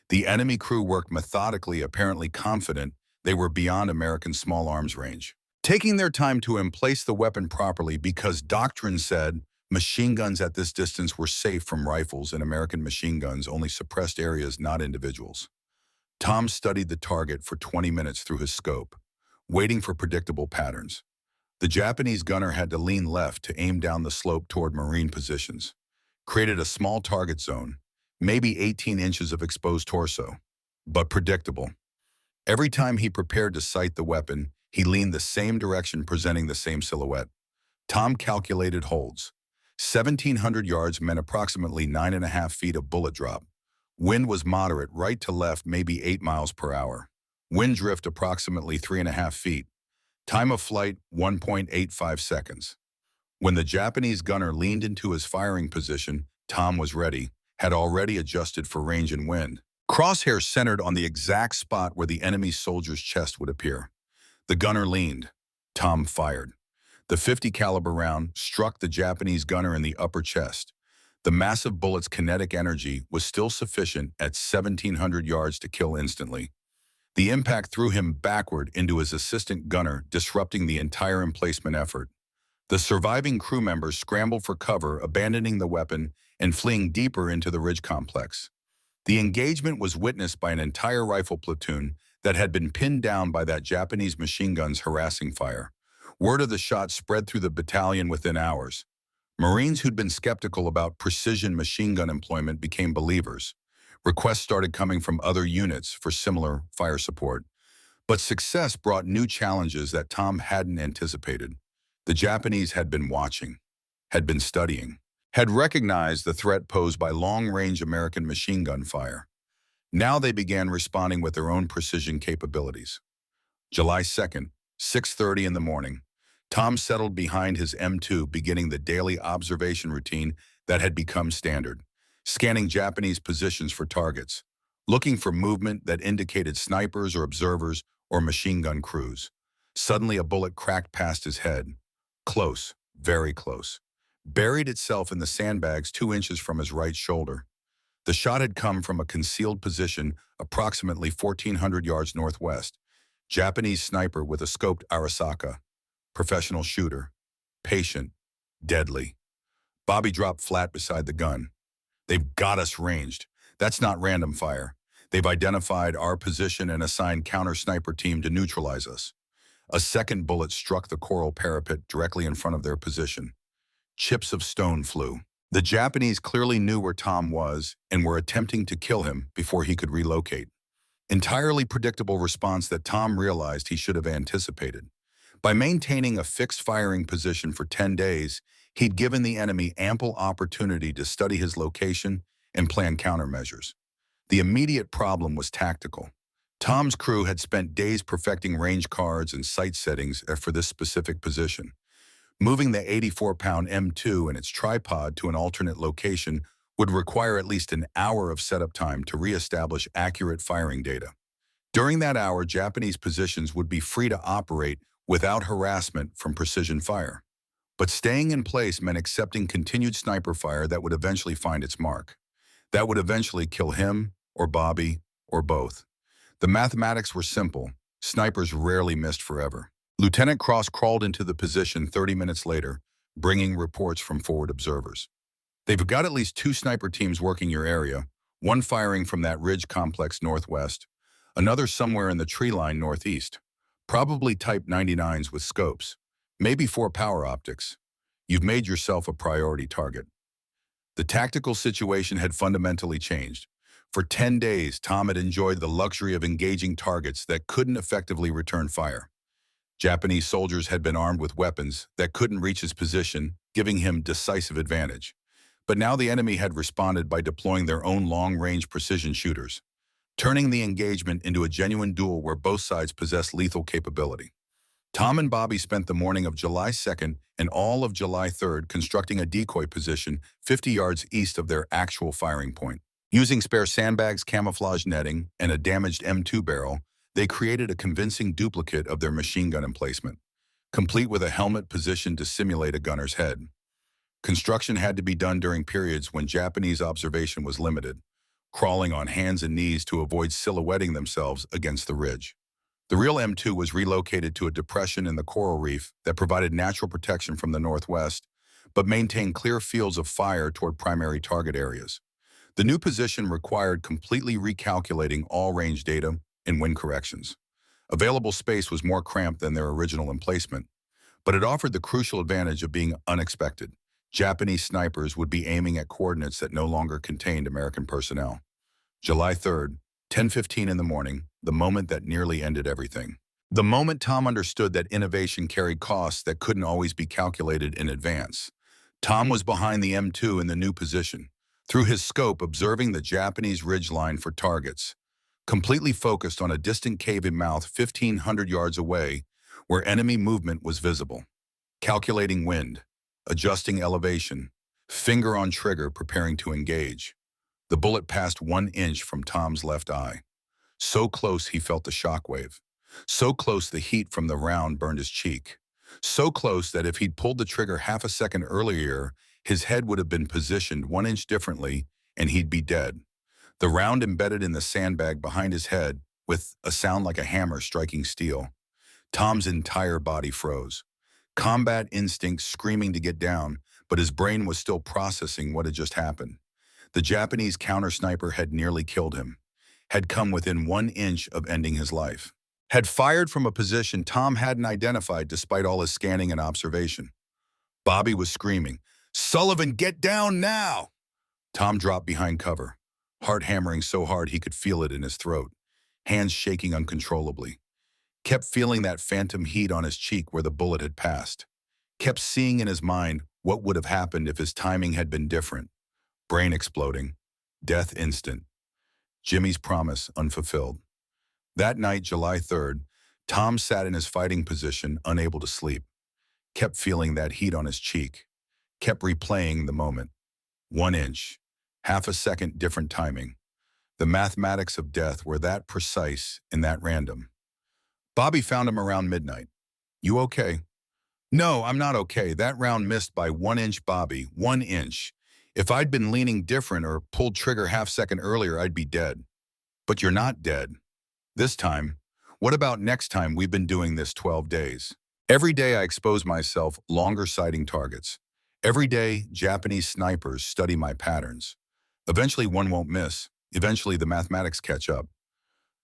The enemy crew worked methodically, apparently confident they were beyond American small arms range, taking their time to emplace the weapon properly because doctrine said machine guns at this distance were safe from rifles and American machine guns only suppressed areas, not individuals. Tom studied the target for 20 minutes through his scope, waiting for predictable patterns. The Japanese gunner had to lean left to aim down the slope toward Marine positions, created a small target zone, maybe 18 inches of exposed torso, but predictable. Every time he prepared to sight the weapon, he leaned the same direction, presenting the same silhouette. Tom calculated holds. 1,700 yards meant approximately 9.5 feet of bullet drop. Wind was moderate, right to left, maybe 8 miles per hour. Wind drift approximately 3.5 feet. Time of flight, 1.85 seconds. When the Japanese gunner leaned into his firing position, Tom was ready, had already adjusted for range and wind. Crosshairs centered on the exact spot where the enemy soldier's chest would appear. The gunner leaned. Tom fired. The .50 caliber round struck the Japanese gunner in the upper chest. The massive bullet's kinetic energy was still sufficient at 1,700 yards to kill instantly. The impact threw him backward into his assistant gunner, disrupting the entire emplacement effort. The surviving crew members scrambled for cover, abandoning the weapon and fleeing deeper into the ridge complex. The engagement was witnessed by an entire rifle platoon that had been pinned down by that Japanese machine gun's harassing fire. Word of the shot spread through the battalion within hours. Marines who'd been skeptical about precision machine gun employment became believers. Requests started coming from other units for similar fire support. But success brought new challenges that Tom hadn't anticipated. The Japanese had been watching, had been studying, had recognized the threat posed by long-range American machine gun fire. Now they began responding with their own precision capabilities. July 2nd, 6:30 in the morning. Tom settled behind his M2, beginning the daily observation routine that had become standard, scanning Japanese positions for targets, looking for movement that indicated snipers or observers or machine gun crews. Suddenly, a bullet cracked past his head. Close, very close. Buried itself in the sandbags 2 inches from his right shoulder. The shot had come from a concealed position approximately 1,400 yards northwest. Japanese sniper with a scoped Arisaka. Professional shooter. Patient. Deadly. Bobby dropped flat beside the gun. They've got us ranged. That's not random fire. They've identified our position and assigned counter-sniper team to neutralize us. A second bullet struck the coral parapet directly in front of their position. Chips of stone flew. The Japanese clearly knew where Tom was and were attempting to kill him before he could relocate. Entirely predictable response that Tom realized he should have anticipated. By maintaining a fixed firing position for 10 days, he'd given the enemy ample opportunity to study his location and plan countermeasures. The immediate problem was tactical. Tom's crew had spent days perfecting range cards and sight settings for this specific position. Moving the 84-pound M2 and its tripod to an alternate location would require at least an hour of setup time to reestablish accurate firing data. During that hour, Japanese positions would be free to operate without harassment from precision fire. But staying in place meant accepting continued sniper fire that would eventually find its mark. That would eventually kill him, or Bobby, or both. The mathematics were simple. Snipers rarely missed forever. Lieutenant Cross crawled into the position 30 minutes later, bringing reports from forward observers. They've got at least 2 sniper teams working your area, one firing from that ridge complex northwest, another somewhere in the tree line northeast. Probably Type 99s with scopes, maybe 4 power optics. You've made yourself a priority target. The tactical situation had fundamentally changed. For 10 days, Tom had enjoyed the luxury of engaging targets that couldn't effectively return fire. Japanese soldiers had been armed with weapons that couldn't reach his position, giving him decisive advantage. But now the enemy had responded by deploying their own long-range precision shooters, turning the engagement into a genuine duel where both sides possessed lethal capability. Tom and Bobby spent the morning of July 2nd and all of July 3rd constructing a decoy position 50 yards east of their actual firing point. Using spare sandbags, camouflage netting, and a damaged M2 barrel, they created a convincing duplicate of their machine gun emplacement, complete with a helmet positioned to simulate a gunner's head. Construction had to be done during periods when Japanese observation was limited, crawling on hands and knees to avoid silhouetting themselves against the ridge. The real M2 was relocated to a depression in the coral reef that provided natural protection from the northwest, but maintained clear fields of fire toward primary target areas. The new position required completely recalculating all range data and wind corrections. Available space was more cramped than their original emplacement, but it offered the crucial advantage of being unexpected. Japanese snipers would be aiming at coordinates that no longer contained American personnel. July 3rd, 10:15 in the morning, the moment that nearly ended everything. The moment Tom understood that innovation carried costs that couldn't always be calculated in advance. Tom was behind the M2 in the new position, through his scope observing the Japanese ridgeline for targets, completely focused on a distant cave-in mouth 1,500 yards away where enemy movement was visible. Calculating wind, adjusting elevation, finger on trigger preparing to engage. The bullet passed 1 inch from Tom's left eye. So close he felt the shockwave. So close the heat from the round burned his cheek. So close that if he'd pulled the trigger half a second earlier, his head would have been positioned 1 inch differently and he'd be dead. The round embedded in the sandbag behind his head with a sound like a hammer striking steel. Tom's entire body froze. Combat instinct screaming to get down, but his brain was still processing what had just happened. The Japanese counter-sniper had nearly killed him, had come within 1 inch of ending his life, had fired from a position Tom hadn't identified despite all his scanning and observation. Bobby was screaming, "Sullivan, get down now!" Tom dropped behind cover, heart hammering so hard he could feel it in his throat, hands shaking uncontrollably. Kept feeling that phantom heat on his cheek where the bullet had passed. Kept seeing in his mind what would have happened if his timing had been different. Brain exploding. Death instant. Jimmy's promise unfulfilled. That night, July 3rd, Tom sat in his fighting position, unable to sleep. Kept feeling that heat on his cheek. Kept replaying the moment. 1 inch. Half a second different timing. The mathematics of death were that precise and that random. Bobby found him around midnight. "You okay?" "No, I'm not okay. That round missed by 1 inch, Bobby. 1 inch. If I'd been leaning different or pulled trigger half second earlier, I'd be dead." "But you're not dead. This time. What about next time? We've been doing this 12 days. Every day I expose myself longer sighting targets. Every day, Japanese snipers study my patterns. Eventually one won't miss. Eventually the mathematics catch up."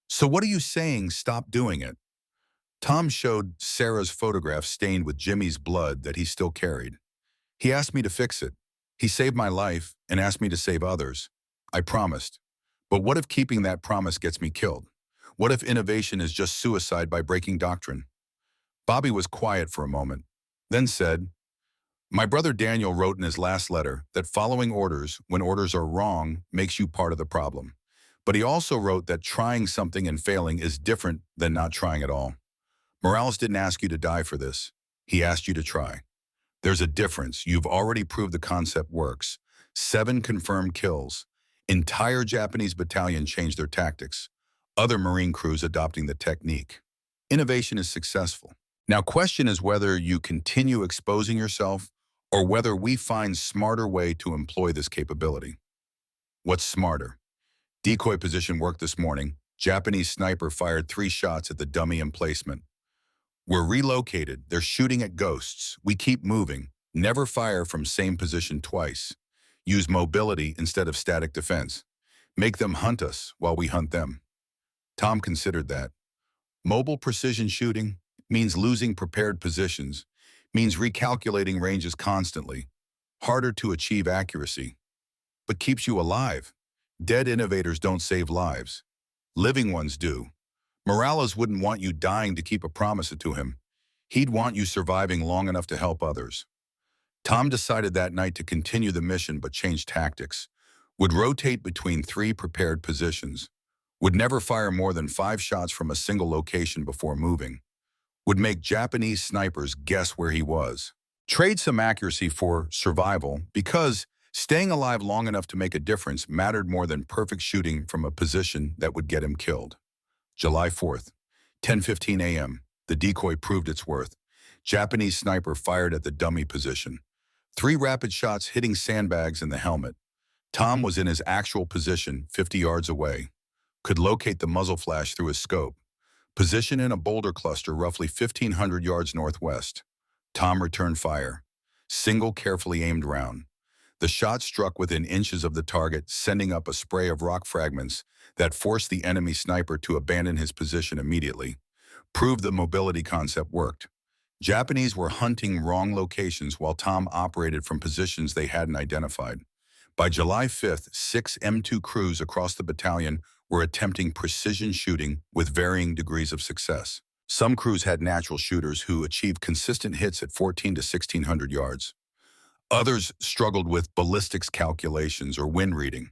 "So what are you saying? Stop doing it." Tom showed Sarah's photograph stained with Jimmy's blood that he still carried. "He asked me to fix it. He saved my life and asked me to save others. I promised. But what if keeping that promise gets me killed? What if innovation is just suicide by breaking doctrine?" Bobby was quiet for a moment, then said, "My brother Daniel wrote in his last letter that following orders when orders are wrong makes you part of the problem. But he also wrote that trying something and failing is different than not trying at all. Morales didn't ask you to die for this. He asked you to try. There's a difference. You've already proved the concept works. 7 confirmed kills. Entire Japanese battalion changed their tactics. Other Marine crews adopting the technique. Innovation is successful. Now, question is whether you continue exposing yourself or whether we find smarter way to employ this capability. What's smarter? Decoy position work this morning. Japanese sniper fired 3 shots at the dummy emplacement. We're relocated. They're shooting at ghosts. We keep moving. Never fire from same position twice. Use mobility instead of static defense. Make them hunt us while we hunt them. Tom considered that. Mobile precision shooting means losing prepared positions, means recalculating ranges constantly. Harder to achieve accuracy, but keeps you alive. Dead innovators don't save lives. Living ones do. Morales wouldn't want you dying to keep a promise to him. He'd want you surviving long enough to help others. Tom decided that night to continue the mission but change tactics. Would rotate between 3 prepared positions. Would never fire more than 5 shots from a single location before moving. Would make Japanese snipers guess where he was. Trade some accuracy for survival because staying alive long enough to make a difference mattered more than perfect shooting from a position that would get him killed. July 4th, 10:15 a.m. The decoy proved its worth. Japanese sniper fired at the dummy position. 3 rapid shots hitting sandbags in the helmet. Tom was in his actual position 50 yards away. Could locate the muzzle flash through his scope. Position in a boulder cluster roughly 1,500 yards northwest. Tom returned fire. Single carefully aimed round. The shot struck within inches of the target, sending up a spray of rock fragments that forced the enemy sniper to abandon his position immediately. Proved the mobility concept worked. Japanese were hunting wrong locations while Tom operated from positions they hadn't identified. By July 5th, 6 M2 crews across the battalion were attempting precision shooting with varying degrees of success. Some crews had natural shooters who achieved consistent hits at 14 to 1,600 yards. Others struggled with ballistics calculations or wind reading.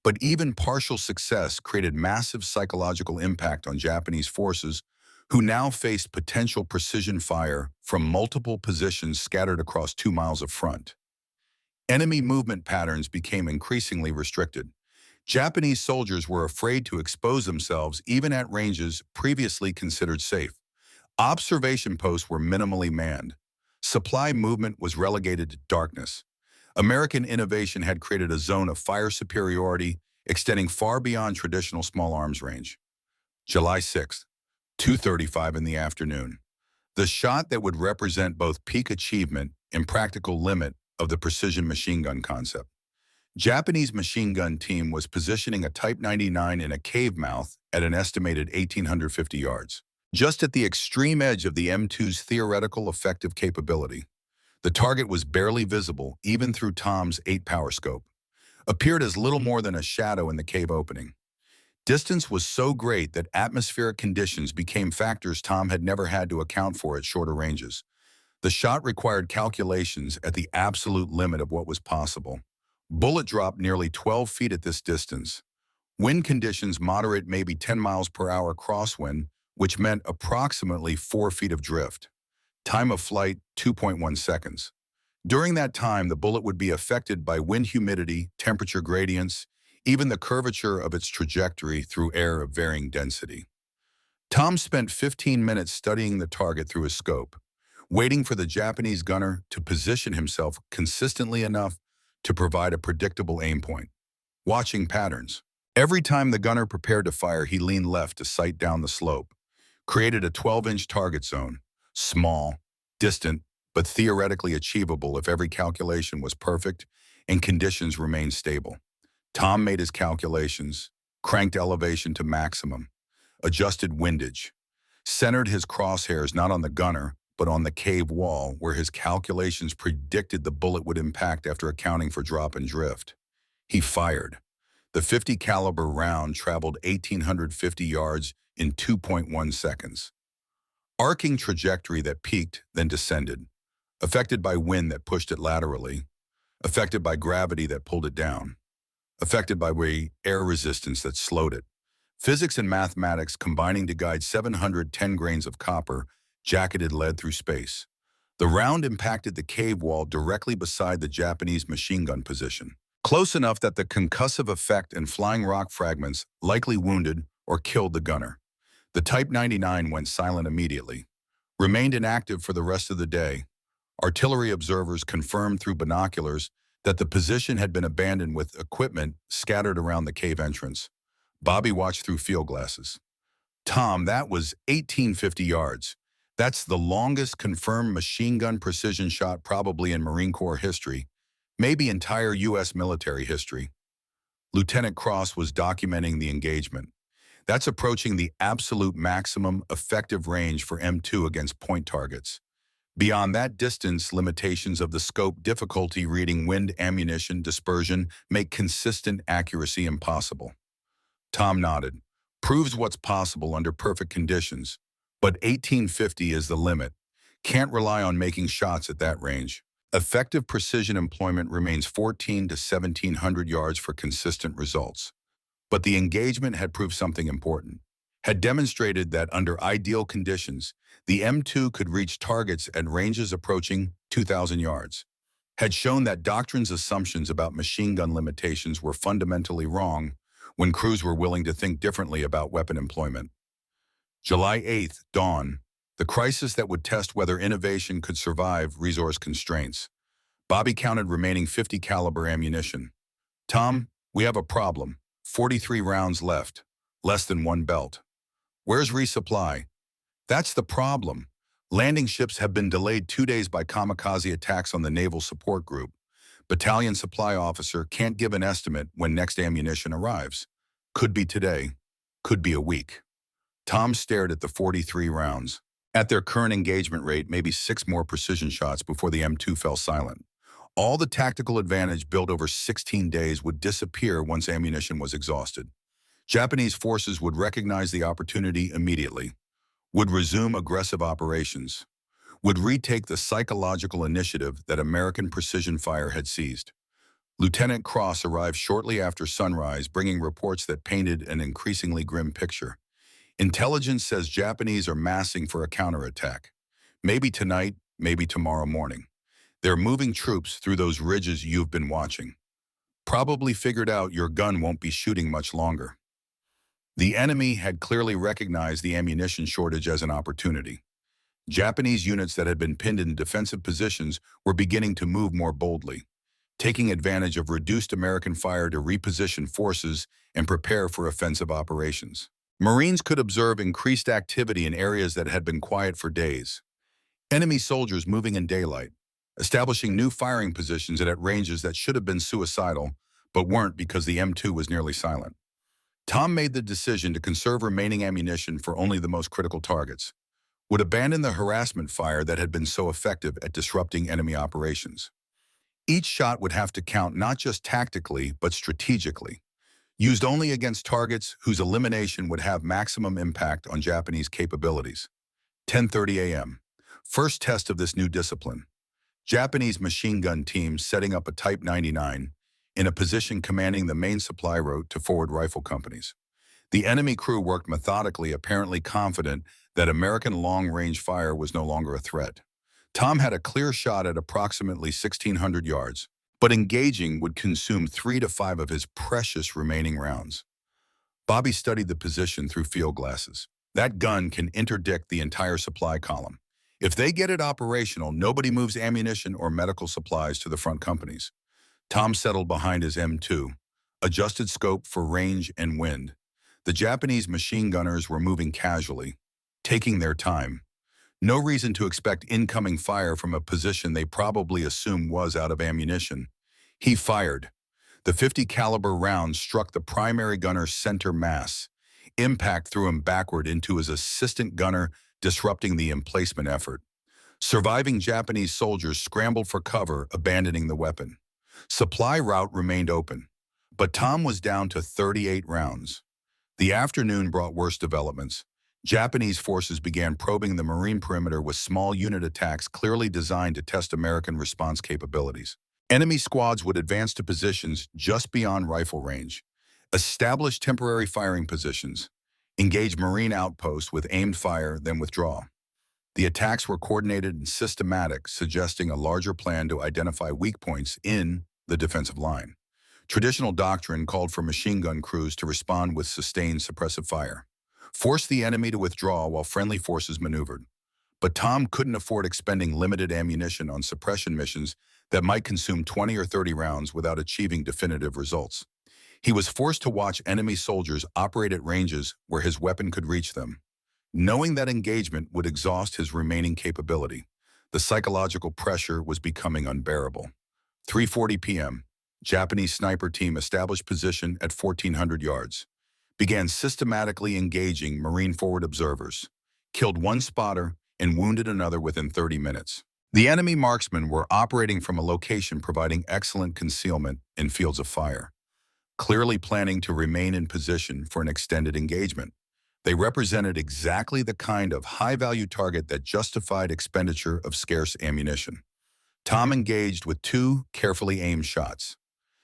But even partial success created massive psychological impact on Japanese forces who now faced potential precision fire from multiple positions scattered across 2 miles of front. Enemy movement patterns became increasingly restricted. Japanese soldiers were afraid to expose themselves even at ranges previously considered safe. Observation posts were minimally manned. Supply movement was relegated to darkness. American innovation had created a zone of fire superiority extending far beyond traditional small arms range. July 6th, 2:35 in the afternoon. The shot that would represent both peak achievement and practical limit of the precision machine gun concept. Japanese machine gun team was positioning a Type 99 in a cave mouth at an estimated 1,850 yards, just at the extreme edge of the M2's theoretical effective capability. The target was barely visible even through Tom's 8-power scope. Appeared as little more than a shadow in the cave opening. Distance was so great that atmospheric conditions became factors Tom had never had to account for at shorter ranges. The shot required calculations at the absolute limit of what was possible. Bullet dropped nearly 12 feet at this distance. Wind conditions moderate, maybe 10 miles per hour crosswind, which meant approximately 4 feet of drift. Time of flight, 2.1 seconds. During that time, the bullet would be affected by wind humidity, temperature gradients, even the curvature of its trajectory through air of varying density. Tom spent 15 minutes studying the target through his scope, waiting for the Japanese gunner to position himself consistently enough to provide a predictable aim point. Watching patterns. Every time the gunner prepared to fire, he leaned left to sight down the slope, created a 12-inch target zone, small, distant, but theoretically achievable if every calculation was perfect and conditions remained stable. Tom made his calculations, cranked elevation to maximum, adjusted windage, centered his crosshairs not on the gunner, but on the cave wall where his calculations predicted the bullet would impact after accounting for drop and drift. He fired. The .50 caliber round traveled 1,850 yards in 2.1 seconds. arcing trajectory that peaked, then descended, affected by wind that pushed it laterally, affected by gravity that pulled it down, affected by air resistance that slowed it. Physics and mathematics combining to guide 710 grains of copper, jacketed lead through space. The round impacted the cave wall directly beside the Japanese machine gun position, close enough that the concussive effect and flying rock fragments likely wounded or killed the gunner. The Type 99 went silent immediately, remained inactive for the rest of the day. Artillery observers confirmed through binoculars that the position had been abandoned with equipment scattered around the cave entrance. Bobby watched through field glasses. Tom, that was 1850 yards. That's the longest confirmed machine gun precision shot probably in Marine Corps history, maybe entire U.S. military history. Lieutenant Cross was documenting the engagement. That's approaching the absolute maximum effective range for M2 against point targets. Beyond that distance, limitations of the scope, difficulty reading wind, ammunition, dispersion make consistent accuracy impossible. Tom nodded. Proves what's possible under perfect conditions. But 1850 is the limit. Can't rely on making shots at that range. Effective precision employment remains 14 to 1700 yards for consistent results. But the engagement had proved something important. Had demonstrated that under ideal conditions, the M2 could reach targets at ranges approaching 2,000 yards. Had shown that doctrine's assumptions about machine gun limitations were fundamentally wrong when crews were willing to think differently about weapon employment. July 8th, dawn, the crisis that would test whether innovation could survive resource constraints. Bobby counted remaining .50 caliber ammunition. Tom, we have a problem. 43 rounds left, less than one belt. Where's resupply? That's the problem. Landing ships have been delayed 2 days by kamikaze attacks on the Naval Support Group. Battalion supply officer can't give an estimate when next ammunition arrives. Could be today, could be a week. Tom stared at the 43 rounds. At their current engagement rate, maybe 6 more precision shots before the M2 fell silent. All the tactical advantage built over 16 days would disappear once ammunition was exhausted. Japanese forces would recognize the opportunity immediately, would resume aggressive operations, would retake the psychological initiative that American precision fire had seized. Lieutenant Cross arrived shortly after sunrise, bringing reports that painted an increasingly grim picture. Intelligence says Japanese are massing for a counterattack. Maybe tonight, maybe tomorrow morning. They're moving troops through those ridges you've been watching. Probably figured out your gun won't be shooting much longer. The enemy had clearly recognized the ammunition shortage as an opportunity. Japanese units that had been pinned in defensive positions were beginning to move more boldly, taking advantage of reduced American fire to reposition forces and prepare for offensive operations. Marines could observe increased activity in areas that had been quiet for days. Enemy soldiers moving in daylight, establishing new firing positions at ranges that should have been suicidal, but weren't because the M2 was nearly silent. Tom made the decision to conserve remaining ammunition for only the most critical targets, would abandon the harassment fire that had been so effective at disrupting enemy operations. Each shot would have to count not just tactically, but strategically, used only against targets whose elimination would have maximum impact on Japanese capabilities. 10:30 a.m. First test of this new discipline. Japanese machine gun teams setting up a Type 99 in a position commanding the main supply route to forward rifle companies. The enemy crew worked methodically, apparently confident that American long-range fire was no longer a threat. Tom had a clear shot at approximately 1,600 yards, but engaging would consume 3 to 5 of his precious remaining rounds. Bobby studied the position through field glasses. That gun can interdict the entire supply column. If they get it operational, nobody moves ammunition or medical supplies to the front companies. Tom settled behind his M2, adjusted scope for range and wind. The Japanese machine gunners were moving casually, taking their time. No reason to expect incoming fire from a position they probably assumed was out of ammunition. He fired. The .50 caliber round struck the primary gunner's center mass. Impact threw him backward into his assistant gunner, disrupting the emplacement effort. Surviving Japanese soldiers scrambled for cover, abandoning the weapon. Supply route remained open, but Tom was down to 38 rounds. The afternoon brought worse developments. Japanese forces began probing the marine perimeter with small unit attacks clearly designed to test American response capabilities. Enemy squads would advance to positions just beyond rifle range, establish temporary firing positions, engage marine outposts with aimed fire, then withdraw. The attacks were coordinated and systematic, suggesting a larger plan to identify weak points in the defensive line. Traditional doctrine called for machine gun crews to respond with sustained suppressive fire, force the enemy to withdraw while friendly forces maneuvered. But Tom couldn't afford expending limited ammunition on suppression missions that might consume 20 or 30 rounds without achieving definitive results. He was forced to watch enemy soldiers operate at ranges where his weapon could reach them, knowing that engagement would exhaust his remaining capability. The psychological pressure was becoming unbearable. 3:40 p.m., Japanese sniper team established position at 1,400 yards, began systematically engaging Marine forward observers, killed one spotter, and wounded another within 30 minutes. The enemy marksmen were operating from a location providing excellent concealment in fields of fire, clearly planning to remain in position for an extended engagement. They represented exactly the kind of high-value target that justified expenditure of scarce ammunition. Tom engaged with two carefully aimed shots.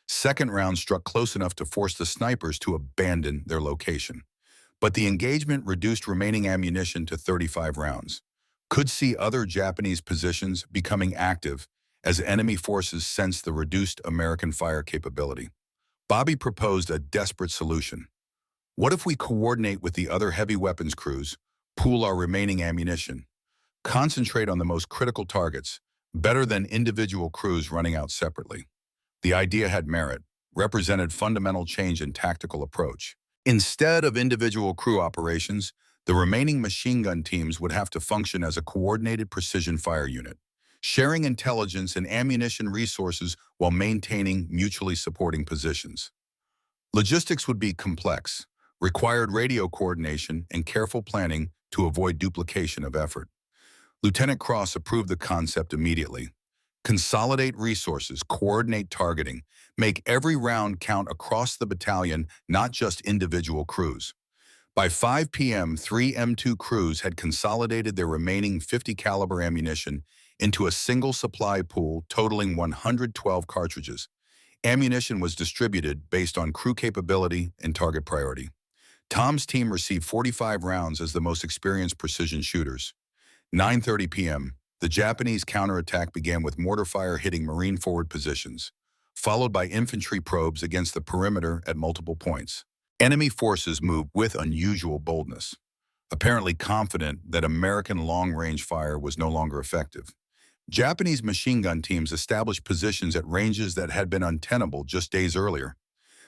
Second round struck close enough to force the snipers to abandon their location. But the engagement reduced remaining ammunition to 35 rounds. Could see other Japanese positions becoming active as enemy forces sensed the reduced American fire capability. Bobby proposed a desperate solution. What if we coordinate with the other heavy weapons crews, pool our remaining ammunition, concentrate on the most critical targets, better than individual crews running out separately? The idea had merit, represented fundamental change in tactical approach. Instead of individual crew operations, the remaining machine gun teams would have to function as a coordinated precision fire unit, sharing intelligence and ammunition resources while maintaining mutually supporting positions. Logistics would be complex, required radio coordination and careful planning to avoid duplication of effort. Lieutenant Cross approved the concept immediately. Consolidate resources, coordinate targeting, make every round count across the battalion, not just individual crews. By 5 p.m., 3 M2 crews had consolidated their remaining 50 caliber ammunition into a single supply pool totaling 112 cartridges. Ammunition was distributed based on crew capability and target priority. Tom's team received 45 rounds as the most experienced precision shooters. 9:30 p.m., the Japanese counterattack began with mortar fire hitting Marine forward positions, followed by infantry probes against the perimeter at multiple points. Enemy forces moved with unusual boldness, apparently confident that American long-range fire was no longer effective. Japanese machine gun teams established positions at ranges that had been untenable just days earlier.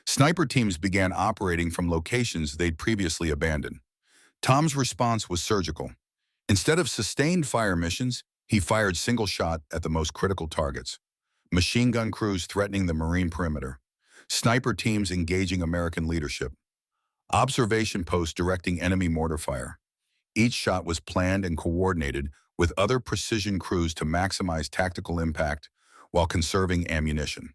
Sniper teams began operating from locations they'd previously abandoned. Tom's response was surgical. Instead of sustained fire missions, he fired single shot at the most critical targets. Machine gun crews threatening the Marine perimeter. Sniper teams engaging American leadership. Observation posts directing enemy mortar fire. Each shot was planned and coordinated with other precision crews to maximize tactical impact while conserving ammunition.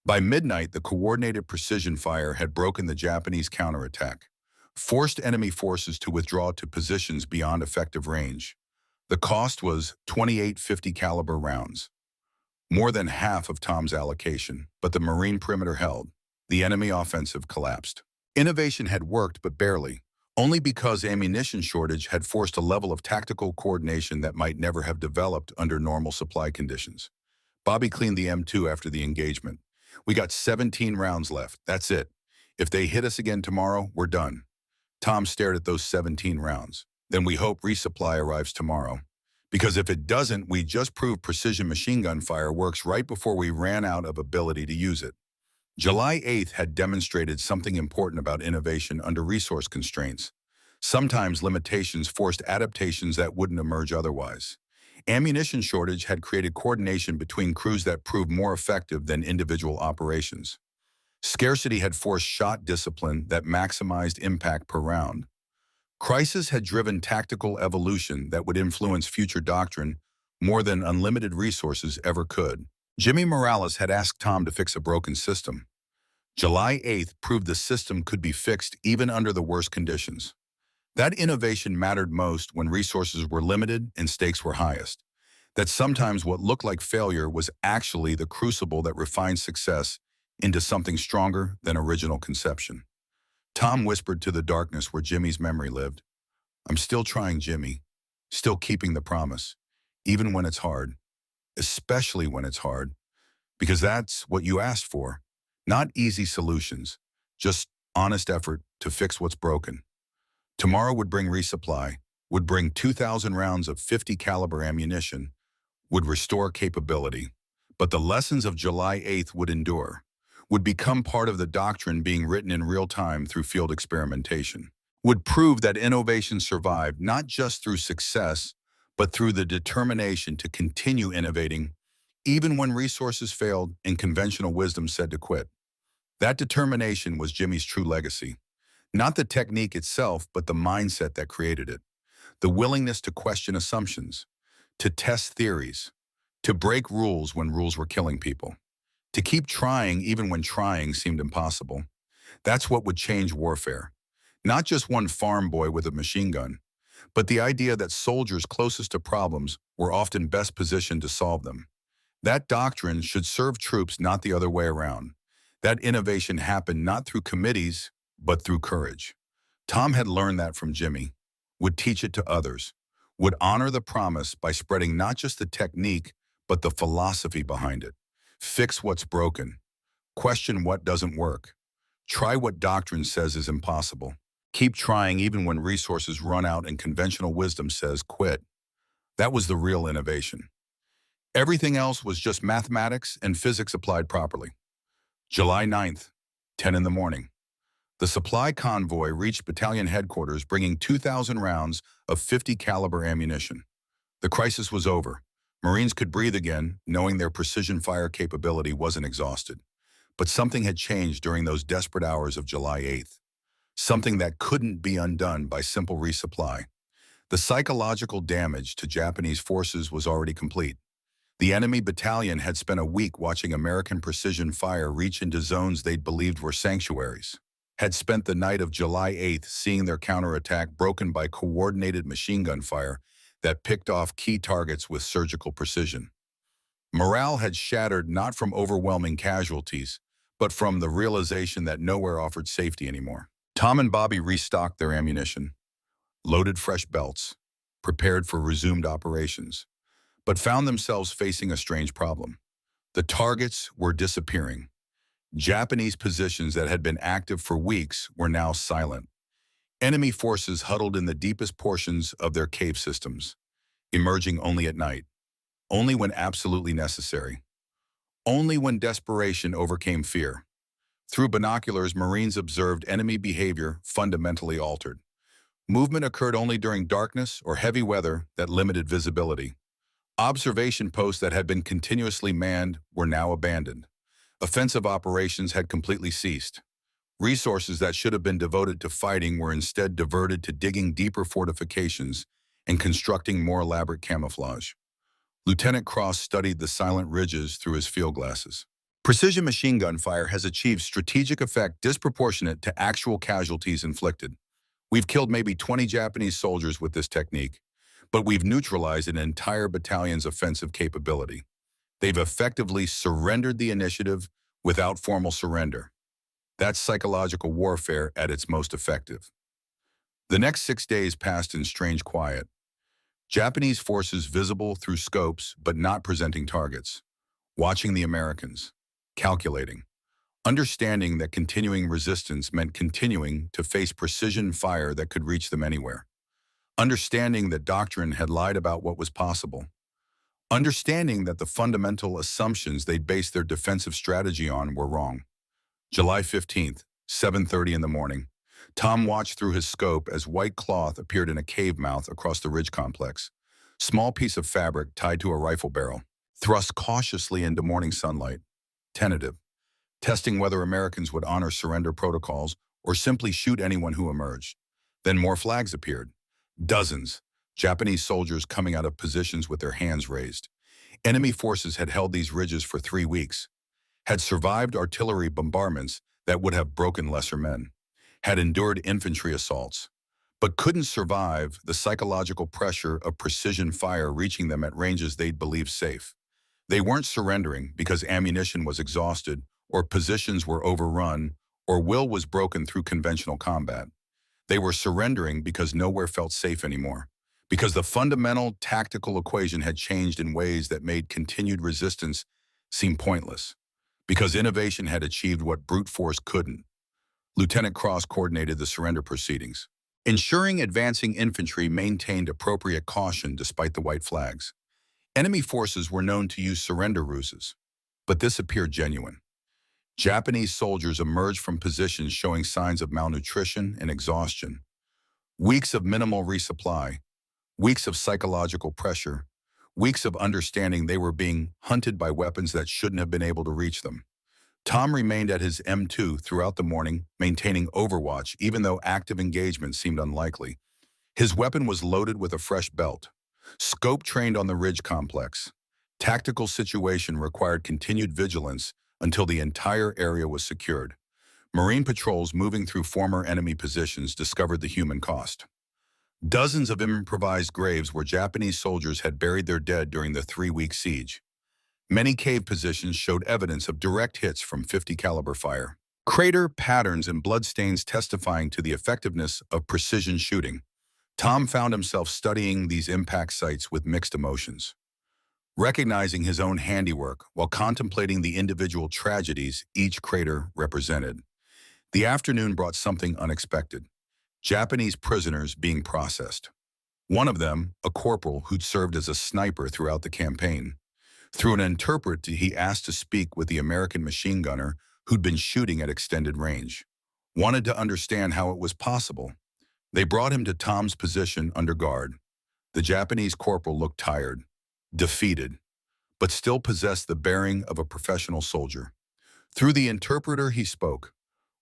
By midnight, the coordinated precision fire had broken the Japanese counterattack, forced enemy forces to withdraw to positions beyond effective range. The cost was 28 50 caliber rounds, more than half of Tom's allocation, but the Marine perimeter held. The enemy offensive collapsed. Innovation had worked, but barely, only because ammunition shortage had forced a level of tactical coordination that might never have developed under normal supply conditions. Bobby cleaned the M2 after the engagement. We got 17 rounds left. That's it. If they hit us again tomorrow, we're done. Tom stared at those 17 rounds. Then we hope resupply arrives tomorrow. Because if it doesn't, we just proved precision machine gun fire works right before we ran out of ability to use it. July 8th had demonstrated something important about innovation under resource constraints. Sometimes limitations forced adaptations that wouldn't emerge otherwise. Ammunition shortage had created coordination between crews that proved more effective than individual operations. Scarcity had forced shot discipline that maximized impact per round. Crisis had driven tactical evolution that would influence future doctrine more than unlimited resources ever could. Jimmy Morales had asked Tom to fix a broken system. July 8th proved the system could be fixed even under the worst conditions. That innovation mattered most when resources were limited and stakes were highest. That sometimes what looked like failure was actually the crucible that refined success into something stronger than original conception. Tom whispered to the darkness where Jimmy's memory lived, "I'm still trying, Jimmy. Still keeping the promise. Even when it's hard. Especially when it's hard. Because that's what you asked for. Not easy solutions. Just honest effort to fix what's broken." Tomorrow would bring resupply, would bring 2,000 rounds of 50 caliber ammunition, would restore capability. But the lessons of July 8th would endure, would become part of the doctrine being written in real time through field experimentation, would prove that innovation survived not just through success, but through the determination to continue innovating, even when resources failed and conventional wisdom said to quit. That determination was Jimmy's true legacy. Not the technique itself, but the mindset that created it. The willingness to question assumptions, to test theories, to break rules when rules were killing people, to keep trying even when trying seemed impossible. That's what would change warfare. Not just one farm boy with a machine gun, but the idea that soldiers closest to problems were often best positioned to solve them. That doctrine should serve troops, not the other way around. That innovation happened not through committees, but through courage. Tom had learned that from Jimmy, would teach it to others, would honor the promise by spreading not just the technique, but the philosophy behind it. Fix what's broken. Question what doesn't work. Try what doctrine says is impossible. Keep trying even when resources run out and conventional wisdom says quit. That was the real innovation. Everything else was just mathematics and physics applied properly. July 9th, 10 in the morning. The supply convoy reached battalion headquarters bringing 2,000 rounds of 50 caliber ammunition. The crisis was over. Marines could breathe again, knowing their precision fire capability wasn't exhausted. But something had changed during those desperate hours of July 8th. Something that couldn't be undone by simple resupply. The psychological damage to Japanese forces was already complete. The enemy battalion had spent a week watching American precision fire reach into zones they'd believed were sanctuaries. Had spent the night of July 8th seeing their counterattack broken by coordinated machine gun fire that picked off key targets with surgical precision. Morale had shattered not from overwhelming casualties, but from the realization that nowhere offered safety anymore. Tom and Bobby restocked their ammunition, loaded fresh belts, prepared for resumed operations, but found themselves facing a strange problem. The targets were disappearing. Japanese positions that had been active for weeks were now silent. Enemy forces huddled in the deepest portions of their cave systems, emerging only at night, only when absolutely necessary, only when desperation overcame fear. Through binoculars, Marines observed enemy behavior fundamentally altered. Movement occurred only during darkness or heavy weather that limited visibility. Observation posts that had been continuously manned were now abandoned. Offensive operations had completely ceased. Resources that should have been devoted to fighting were instead diverted to digging deeper fortifications and constructing more elaborate camouflage. Lieutenant Cross studied the silent ridges through his field glasses. Precision machine gun fire has achieved strategic effect disproportionate to actual casualties inflicted. We've killed maybe 20 Japanese soldiers with this technique, but we've neutralized an entire battalion's offensive capability. They've effectively surrendered the initiative without formal surrender. That's psychological warfare at its most effective. The next 6 days passed in strange quiet. Japanese forces visible through scopes but not presenting targets. Watching the Americans. Calculating. Understanding that continuing resistance meant continuing to face precision fire that could reach them anywhere. Understanding that doctrine had lied about what was possible. Understanding that the fundamental assumptions they'd based their defensive strategy on were wrong. July 15th, 7:30 in the morning. Tom watched through his scope as white cloth appeared in a cave mouth across the ridge complex. Small piece of fabric tied to a rifle barrel, thrust cautiously into morning sunlight. Tentative. Testing whether Americans would honor surrender protocols or simply shoot anyone who emerged. Then more flags appeared. Dozens. Japanese soldiers coming out of positions with their hands raised. Enemy forces had held these ridges for 3 weeks, had survived artillery bombardments that would have broken lesser men, had endured infantry assaults. but couldn't survive the psychological pressure of precision fire reaching them at ranges they'd believed safe. They weren't surrendering because ammunition was exhausted, or positions were overrun, or will was broken through conventional combat. They were surrendering because nowhere felt safe anymore, because the fundamental tactical equation had changed in ways that made continued resistance seem pointless, because innovation had achieved what brute force couldn't. Lieutenant Cross coordinated the surrender proceedings, ensuring advancing infantry maintained appropriate caution despite the white flags. Enemy forces were known to use surrender ruses, but this appeared genuine. Japanese soldiers emerged from positions showing signs of malnutrition and exhaustion. Weeks of minimal resupply, weeks of psychological pressure, weeks of understanding they were being hunted by weapons that shouldn't have been able to reach them. Tom remained at his M2 throughout the morning, maintaining overwatch even though active engagement seemed unlikely. His weapon was loaded with a fresh belt. Scope trained on the Ridge complex. Tactical situation required continued vigilance until the entire area was secured. Marine patrols moving through former enemy positions discovered the human cost. Dozens of improvised graves where Japanese soldiers had buried their dead during the 3-week siege. Many cave positions showed evidence of direct hits from .50 caliber fire. Crater patterns and bloodstains testifying to the effectiveness of precision shooting. Tom found himself studying these impact sites with mixed emotions, recognizing his own handiwork while contemplating the individual tragedies each crater represented. The afternoon brought something unexpected: Japanese prisoners being processed. One of them, a corporal who'd served as a sniper throughout the campaign. Through an interpreter, he asked to speak with the American machine gunner who'd been shooting at extended range. Wanted to understand how it was possible. They brought him to Tom's position under guard. The Japanese corporal looked tired, defeated, but still possessed the bearing of a professional soldier. Through the interpreter, he spoke.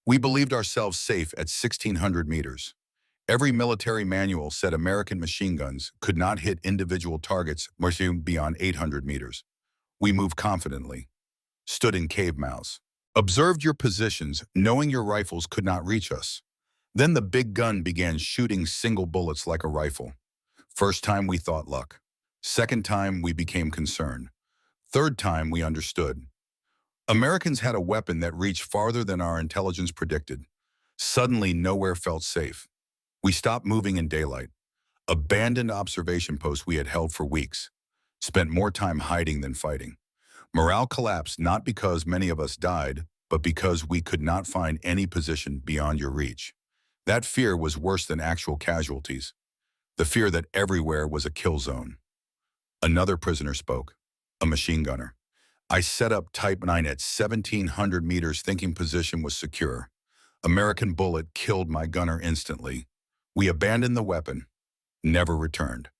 "We believed ourselves safe at 1,600 meters. Every military manual said American machine guns could not hit individual targets beyond 800 meters. We moved confidently, stood in cave mouths, observed your positions, knowing your rifles could not reach us. Then the big gun began shooting single bullets like a rifle. First time we thought luck. Second time we became concerned. Third time we understood. Americans had a weapon that reached farther than our intelligence predicted. Suddenly nowhere felt safe. We stopped moving in daylight. Abandoned observation posts we had held for weeks. Spent more time hiding than fighting. Morale collapsed not because many of us died, but because we could not find any position beyond your reach. That fear was worse than actual casualties. The fear that everywhere was a kill zone." Another prisoner spoke, a machine gunner. "I set up Type 9 at 1,700 meters thinking position was secure. American bullet killed my gunner instantly. We abandoned the weapon, never returned.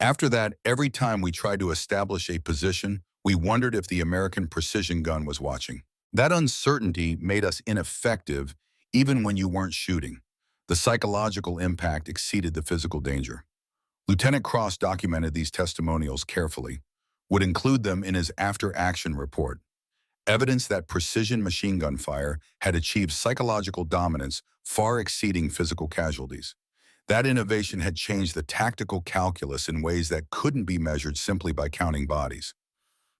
After that, every time we tried to establish a position, we wondered if the American precision gun was watching. That uncertainty made us ineffective even when you weren't shooting. The psychological impact exceeded the physical danger." Lieutenant Cross documented these testimonials carefully, would include them in his after-action report. Evidence that precision machine gun fire had achieved psychological dominance far exceeding physical casualties. That innovation had changed the tactical calculus in ways that couldn't be measured simply by counting bodies.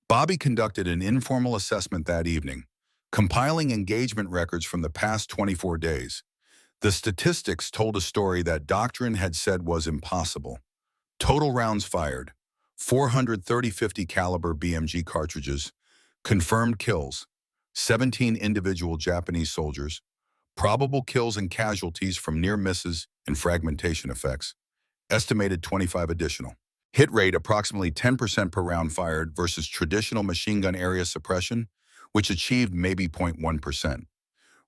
Bobby conducted an informal assessment that evening, compiling engagement records from the past 24 days. The statistics told a story that doctrine had said was impossible. Total rounds fired, 430 .50 caliber BMG cartridges. Confirmed kills, 17 individual Japanese soldiers. Probable kills and casualties from near misses and fragmentation effects. Estimated 25 additional. Hit rate approximately 10% per round fired versus traditional machine gun area suppression, which achieved maybe 0.1%.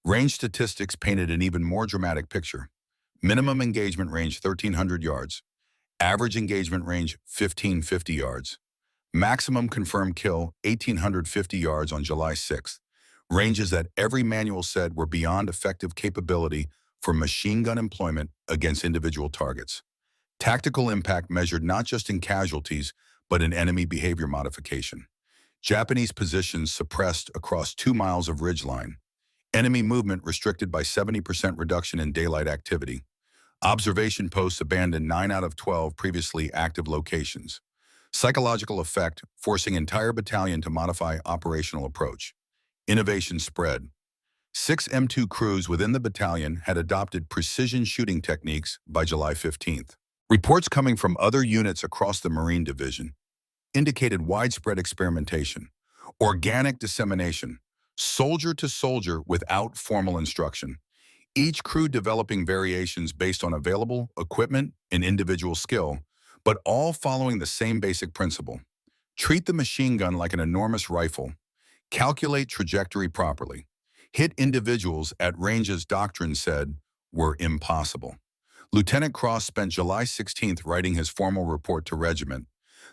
Range statistics painted an even more dramatic picture. Minimum engagement range 1,300 yards. Average engagement range 1,550 yards. Maximum confirmed kill 1,850 yards on July 6th. Ranges that every manual said were beyond effective capability for machine gun employment against individual targets. Tactical impact measured not just in casualties, but in enemy behavior modification. Japanese positions suppressed across 2 miles of ridgeline. Enemy movement restricted by 70% reduction in daylight activity. Observation posts abandoned 9 out of 12 previously active locations. Psychological effect, forcing entire battalion to modify operational approach. Innovation spread. 6 M2 crews within the battalion had adopted precision shooting techniques by July 15th. Reports coming from other units across the Marine Division indicated widespread experimentation, organic dissemination, soldier to soldier without formal instruction. Each crew developing variations based on available equipment and individual skill, but all following the same basic principle. Treat the machine gun like an enormous rifle. Calculate trajectory properly. Hit individuals at ranges doctrine said were impossible. Lieutenant Cross spent July 16th writing his formal report to regiment.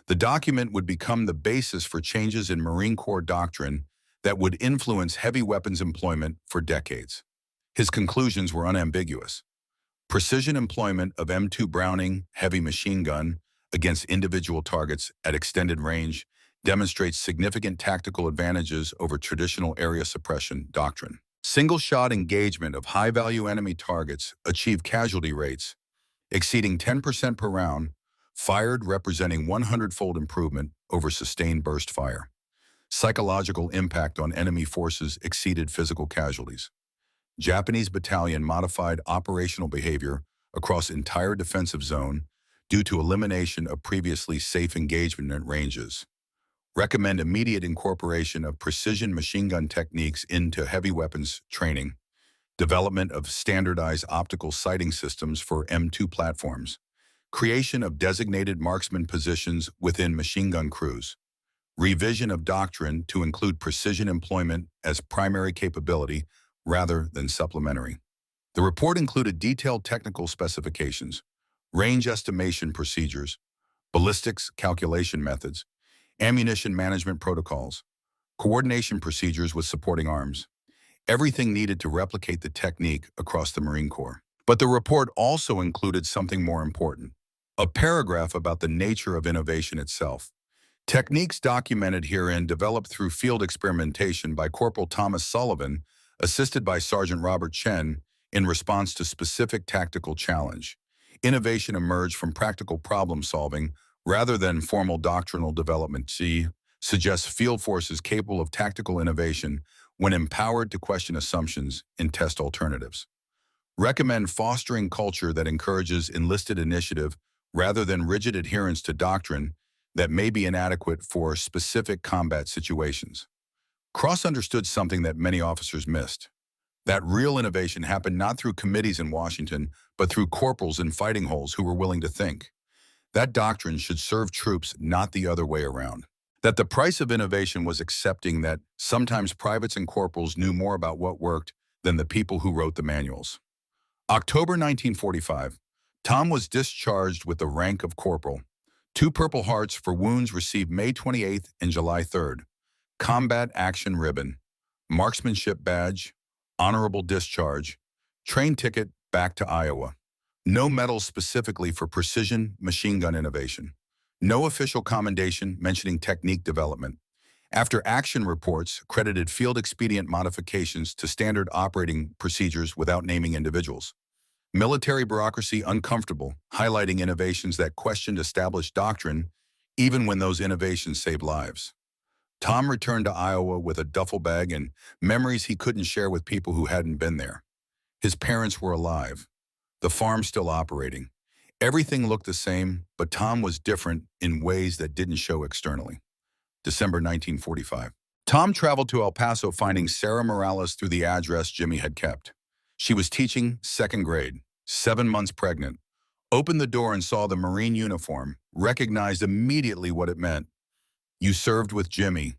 The document would become the basis for changes in Marine Corps doctrine that would influence heavy weapons employment for decades. His conclusions were unambiguous. Precision employment of M2 Browning heavy machine gun against individual targets at extended range demonstrates significant tactical advantages over traditional area suppression doctrine. Single-shot engagement of high-value enemy targets achieve casualty rates exceeding 10% per round, fired representing 100-fold improvement over sustained burst fire. Psychological impact on enemy forces exceeded physical casualties. Japanese battalion modified operational behavior across entire defensive zone due to elimination of previously safe engagement at ranges. Recommend immediate incorporation of precision machine gun techniques into heavy weapons training. Development of standardized optical sighting systems for M2 platforms. Creation of designated marksman positions within machine gun crews. Revision of doctrine to include precision employment as primary capability rather than supplementary. The report included detailed technical specifications, range estimation procedures, ballistics calculation methods, ammunition management protocols, coordination procedures with supporting arms, everything needed to replicate the technique across the Marine Corps. But the report also included something more important, a paragraph about the nature of innovation itself. Techniques documented herein developed through field experimentation by Corporal Thomas Sullivan, assisted by Sergeant Robert Chen, in response to specific tactical challenge. Innovation emerged from practical problem solving rather than formal doctrinal development. Suggests field forces capable of tactical innovation when empowered to question assumptions and test alternatives. Recommend fostering culture that encourages enlisted initiative rather than rigid adherence to doctrine that may be inadequate for specific combat situations. Cross understood something that many officers missed. That real innovation happened not through committees in Washington, but through corporals in fighting holes who were willing to think. That doctrine should serve troops, not the other way around. That the price of innovation was accepting that sometimes privates and corporals knew more about what worked than the people who wrote the manuals. October 1945, Tom was discharged with the rank of corporal. 2 Purple Hearts for wounds received May 28th and July 3rd. Combat Action Ribbon, Marksmanship Badge, Honorable Discharge, Train Ticket back to Iowa. No medals specifically for precision machine gun innovation. No official commendation mentioning technique development. After action reports credited field expedient modifications to standard operating procedures without naming individuals. Military bureaucracy uncomfortable, highlighting innovations that questioned established doctrine, even when those innovations saved lives. Tom returned to Iowa with a duffel bag and memories he couldn't share with people who hadn't been there. His parents were alive. The farm still operating. Everything looked the same, but Tom was different in ways that didn't show externally. December 1945. Tom traveled to El Paso finding Sarah Morales through the address Jimmy had kept. She was teaching 2nd grade, 7 months pregnant. Opened the door and saw the Marine uniform, recognized immediately what it meant. "You served with Jimmy."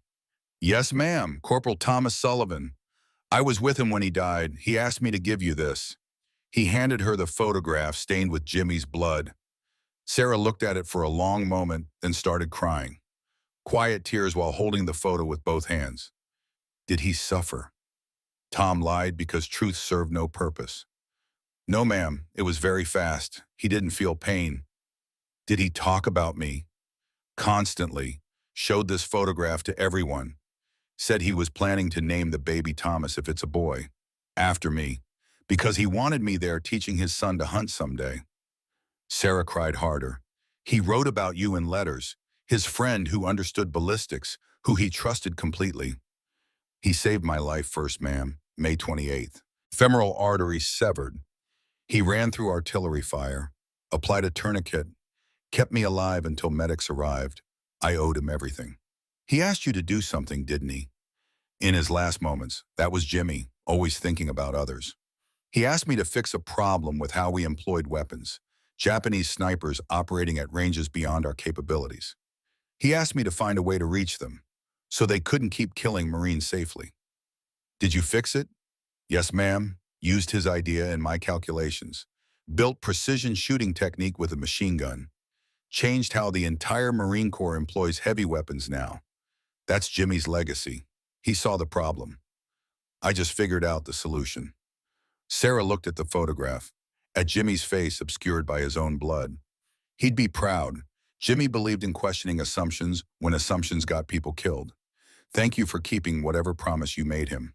"Yes, ma'am, Corporal Thomas Sullivan. I was with him when he died. He asked me to give you this." He handed her the photograph stained with Jimmy's blood. Sarah looked at it for a long moment, then started crying. Quiet tears while holding the photo with both hands. Did he suffer? Tom lied because truth served no purpose. "No, ma'am, it was very fast. He didn't feel pain." "Did he talk about me?" "Constantly. Showed this photograph to everyone. Said he was planning to name the baby Thomas if it's a boy. After me. Because he wanted me there teaching his son to hunt someday. Sarah cried harder. He wrote about you in letters, his friend who understood ballistics, who he trusted completely. He saved my life first, ma'am, May 28th. Femoral artery severed. He ran through artillery fire, applied a tourniquet, kept me alive until medics arrived. I owed him everything. He asked you to do something, didn't he? In his last moments, that was Jimmy, always thinking about others. He asked me to fix a problem with how we employed weapons, Japanese snipers operating at ranges beyond our capabilities. He asked me to find a way to reach them, so they couldn't keep killing Marines safely. Did you fix it? Yes, ma'am. Used his idea in my calculations. Built precision shooting technique with a machine gun. Changed how the entire Marine Corps employs heavy weapons now. That's Jimmy's legacy. He saw the problem. I just figured out the solution. Sarah looked at the photograph, at Jimmy's face obscured by his own blood. He'd be proud. Jimmy believed in questioning assumptions when assumptions got people killed. Thank you for keeping whatever promise you made him.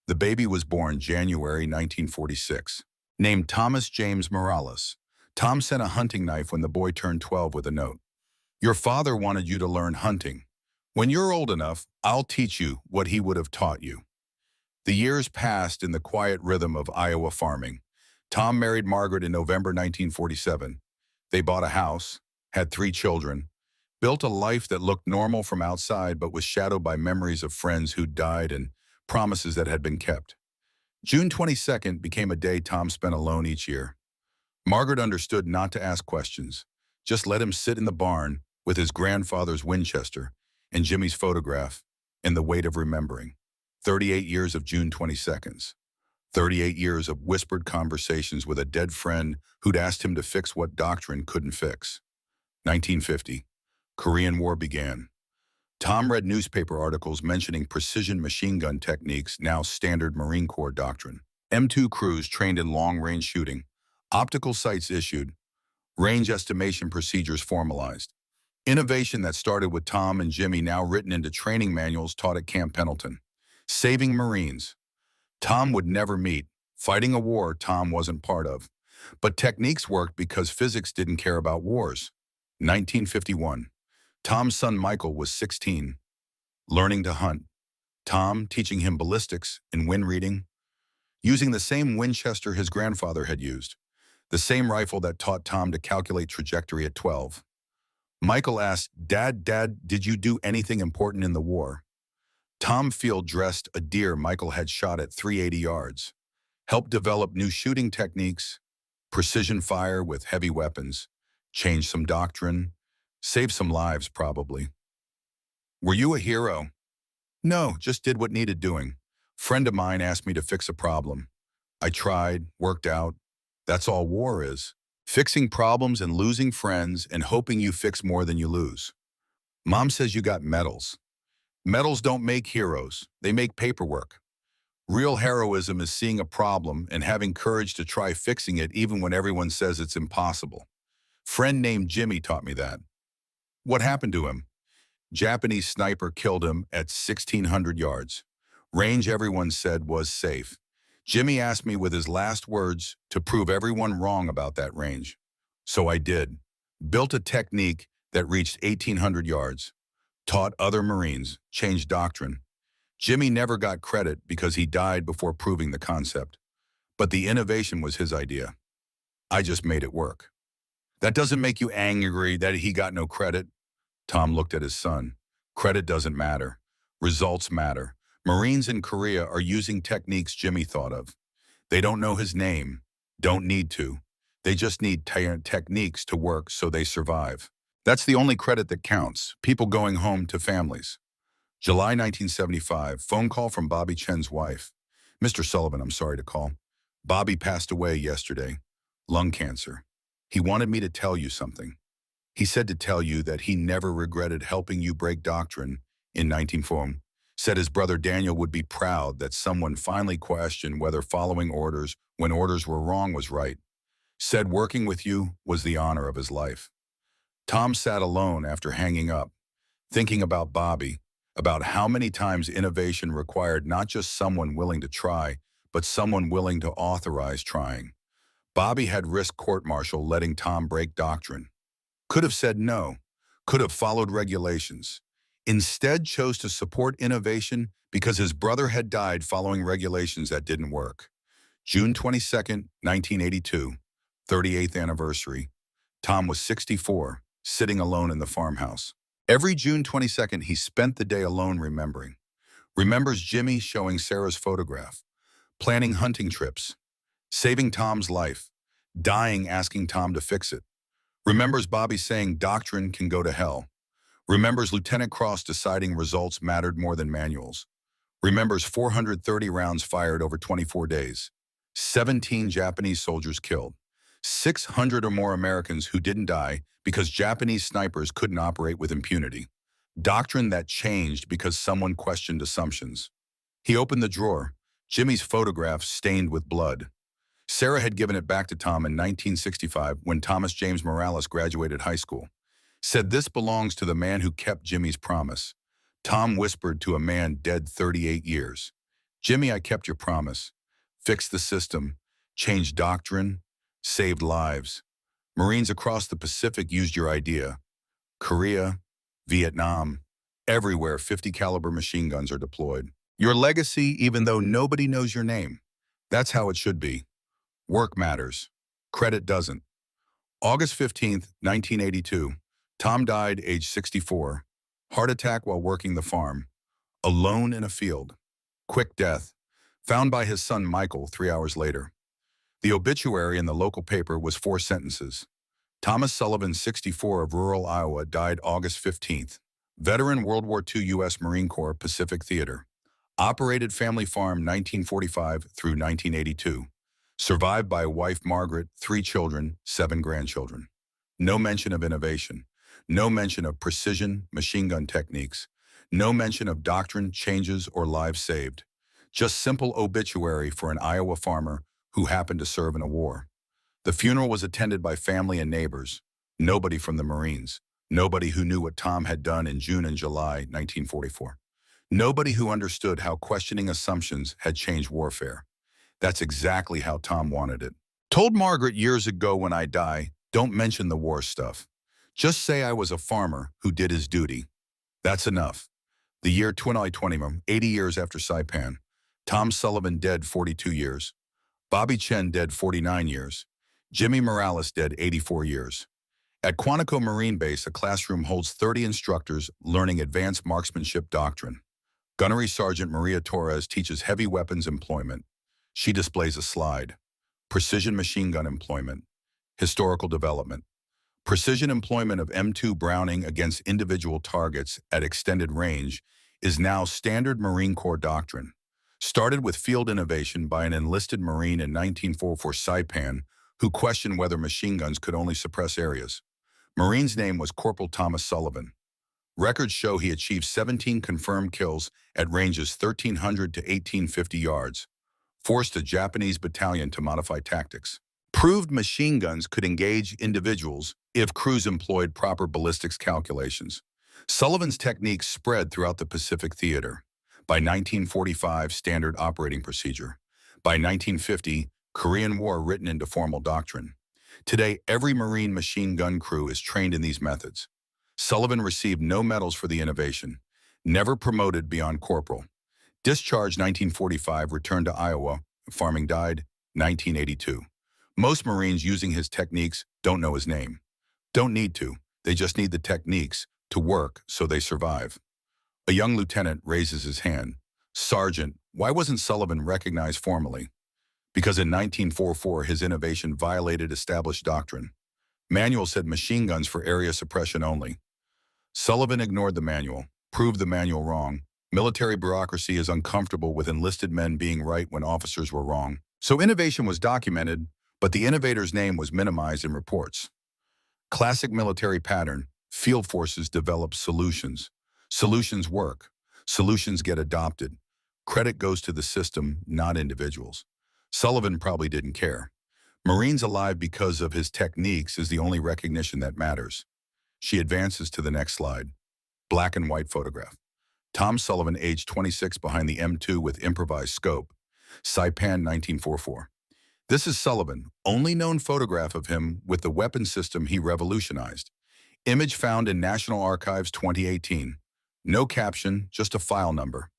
The baby was born January 1946. Named Thomas James Morales. Tom sent a hunting knife when the boy turned 12 with a note. Your father wanted you to learn hunting. When you're old enough, I'll teach you what he would have taught you. The years passed in the quiet rhythm of Iowa farming. Tom married Margaret in November 1947. They bought a house, had 3 children, built a life that looked normal from outside but was shadowed by memories of friends who'd died and promises that had been kept. June 22nd became a day Tom spent alone each year. Margaret understood not to ask questions. Just let him sit in the barn with his grandfather's Winchester and Jimmy's photograph and the weight of remembering. 38 years of June 22nds. 38 years of whispered conversations with a dead friend who'd asked him to fix what doctrine couldn't fix. 1950. Korean War began. Tom read newspaper articles mentioning precision machine gun techniques, now standard Marine Corps doctrine. M2 crews trained in long-range shooting. Optical sights issued. Range estimation procedures formalized. Innovation that started with Tom and Jimmy now written into training manuals taught at Camp Pendleton. Saving Marines. Tom would never meet. Fighting a war Tom wasn't part of. But techniques worked because physics didn't care about wars. 1951. Tom's son Michael was 16. Learning to hunt. Tom teaching him ballistics and wind reading. Using the same Winchester his grandfather had used. The same rifle that taught Tom to calculate trajectory at 12. Michael asked, Dad, did you do anything important in the war? Tom field dressed a deer Michael had shot at 380 yards. Helped develop new shooting techniques, precision fire with heavy weapons, changed some doctrine, saved some lives probably. Were you a hero? No, just did what needed doing. Friend of mine asked me to fix a problem. I tried, worked out. That's all war is. Fixing problems and losing friends and hoping you fix more than you lose. Mom says you got medals. Medals don't make heroes, they make paperwork. Real heroism is seeing a problem and having courage to try fixing it even when everyone says it's impossible. Friend named Jimmy taught me that. What happened to him? Japanese sniper killed him at 1,600 yards. Range everyone said was safe. Jimmy asked me with his last words to prove everyone wrong about that range. So I did. Built a technique that reached 1,800 yards. Taught other Marines, changed doctrine. Jimmy never got credit because he died before proving the concept. But the innovation was his idea. I just made it work. That doesn't make you angry that he got no credit? Tom looked at his son. Credit doesn't matter. Results matter. Marines in Korea are using techniques Jimmy thought of. They don't know his name, don't need to. They just need techniques to work so they survive. That's the only credit that counts, people going home to families. July 1975, phone call from Bobby Chen's wife. Mr. Sullivan, I'm sorry to call. Bobby passed away yesterday. Lung cancer. He wanted me to tell you something. He said to tell you that he never regretted helping you break doctrine in 1940. Said his brother Daniel would be proud that someone finally questioned whether following orders when orders were wrong was right. Said working with you was the honor of his life. Tom sat alone after hanging up, thinking about Bobby, about how many times innovation required not just someone willing to try, but someone willing to authorize trying. Bobby had risked court-martial letting Tom break doctrine. Could have said no, could have followed regulations. Instead chose to support innovation because his brother had died following regulations that didn't work. June 22nd, 1982, 38th anniversary. Tom was 64, sitting alone in the farmhouse. Every June 22nd, he spent the day alone remembering. Remembers Jimmy showing Sarah's photograph, planning hunting trips, saving Tom's life, dying asking Tom to fix it. Remembers Bobby saying doctrine can go to hell. Remembers Lieutenant Cross deciding results mattered more than manuals. Remembers 430 rounds fired over 24 days. 17 Japanese soldiers killed. 600 or more Americans who didn't die because Japanese snipers couldn't operate with impunity. Doctrine that changed because someone questioned assumptions. He opened the drawer. Jimmy's photograph stained with blood. Sarah had given it back to Tom in 1965 when Thomas James Morales graduated high school. Said this belongs to the man who kept Jimmy's promise. Tom whispered to a man dead 38 years. Jimmy, I kept your promise. Fixed the system, changed doctrine, saved lives. Marines across the Pacific used your idea. Korea, Vietnam, everywhere 50 caliber machine guns are deployed. Your legacy, even though nobody knows your name. That's how it should be. Work matters. Credit doesn't. August 15th, 1982. Tom died age 64. Heart attack while working the farm. Alone in a field. Quick death. Found by his son Michael 3 hours later. The obituary in the local paper was 4 sentences. Thomas Sullivan, 64, of rural Iowa, died August 15th. Veteran World War II U.S. Marine Corps Pacific Theater. Operated family farm 1945 through 1982. Survived by wife Margaret, 3 children, 7 grandchildren. No mention of innovation. No mention of precision machine gun techniques. No mention of doctrine changes or lives saved. Just simple obituary for an Iowa farmer who happened to serve in a war. The funeral was attended by family and neighbors. Nobody from the Marines. Nobody who knew what Tom had done in June and July 1944. Nobody who understood how questioning assumptions had changed warfare. That's exactly how Tom wanted it. Told Margaret years ago, when I die, don't mention the war stuff. Just say I was a farmer who did his duty. That's enough. The year 2020, 80 years after Saipan. Tom Sullivan dead 42 years. Bobby Chen dead 49 years. Jimmy Morales dead 84 years. At Quantico Marine Base, a classroom holds 30 instructors learning advanced marksmanship doctrine. Gunnery Sergeant Maria Torres teaches heavy weapons employment. She displays a slide. Precision machine gun employment. Historical development. Precision employment of M2 Browning against individual targets at extended range is now standard Marine Corps doctrine. Started with field innovation by an enlisted Marine in 1944 Saipan who questioned whether machine guns could only suppress areas. Marine's name was Corporal Thomas Sullivan. Records show he achieved 17 confirmed kills at ranges 1,300 to 1,850 yards. Forced a Japanese battalion to modify tactics. Proved machine guns could engage individuals if crews employed proper ballistics calculations. Sullivan's techniques spread throughout the Pacific Theater. By 1945, standard operating procedure. By 1950, Korean War written into formal doctrine. Today, every Marine machine gun crew is trained in these methods. Sullivan received no medals for the innovation. Never promoted beyond corporal. Discharged 1945, returned to Iowa. Farming died 1982. Most Marines using his techniques don't know his name. Don't need to. They just need the techniques to work so they survive. A young lieutenant raises his hand. Sergeant, why wasn't Sullivan recognized formally? Because in 1944, his innovation violated established doctrine. Manual said machine guns for area suppression only. Sullivan ignored the manual, proved the manual wrong. Military bureaucracy is uncomfortable with enlisted men being right when officers were wrong. So innovation was documented, but the innovator's name was minimized in reports. Classic military pattern: field forces develop solutions. Solutions work. Solutions get adopted. Credit goes to the system, not individuals. Sullivan probably didn't care. Marines alive because of his techniques is the only recognition that matters. She advances to the next slide. Black and white photograph. Tom Sullivan, age 26, behind the M2 with improvised scope. Saipan 1944. This is Sullivan, only known photograph of him with the weapon system he revolutionized. Image found in National Archives 2018. No caption, just a file number.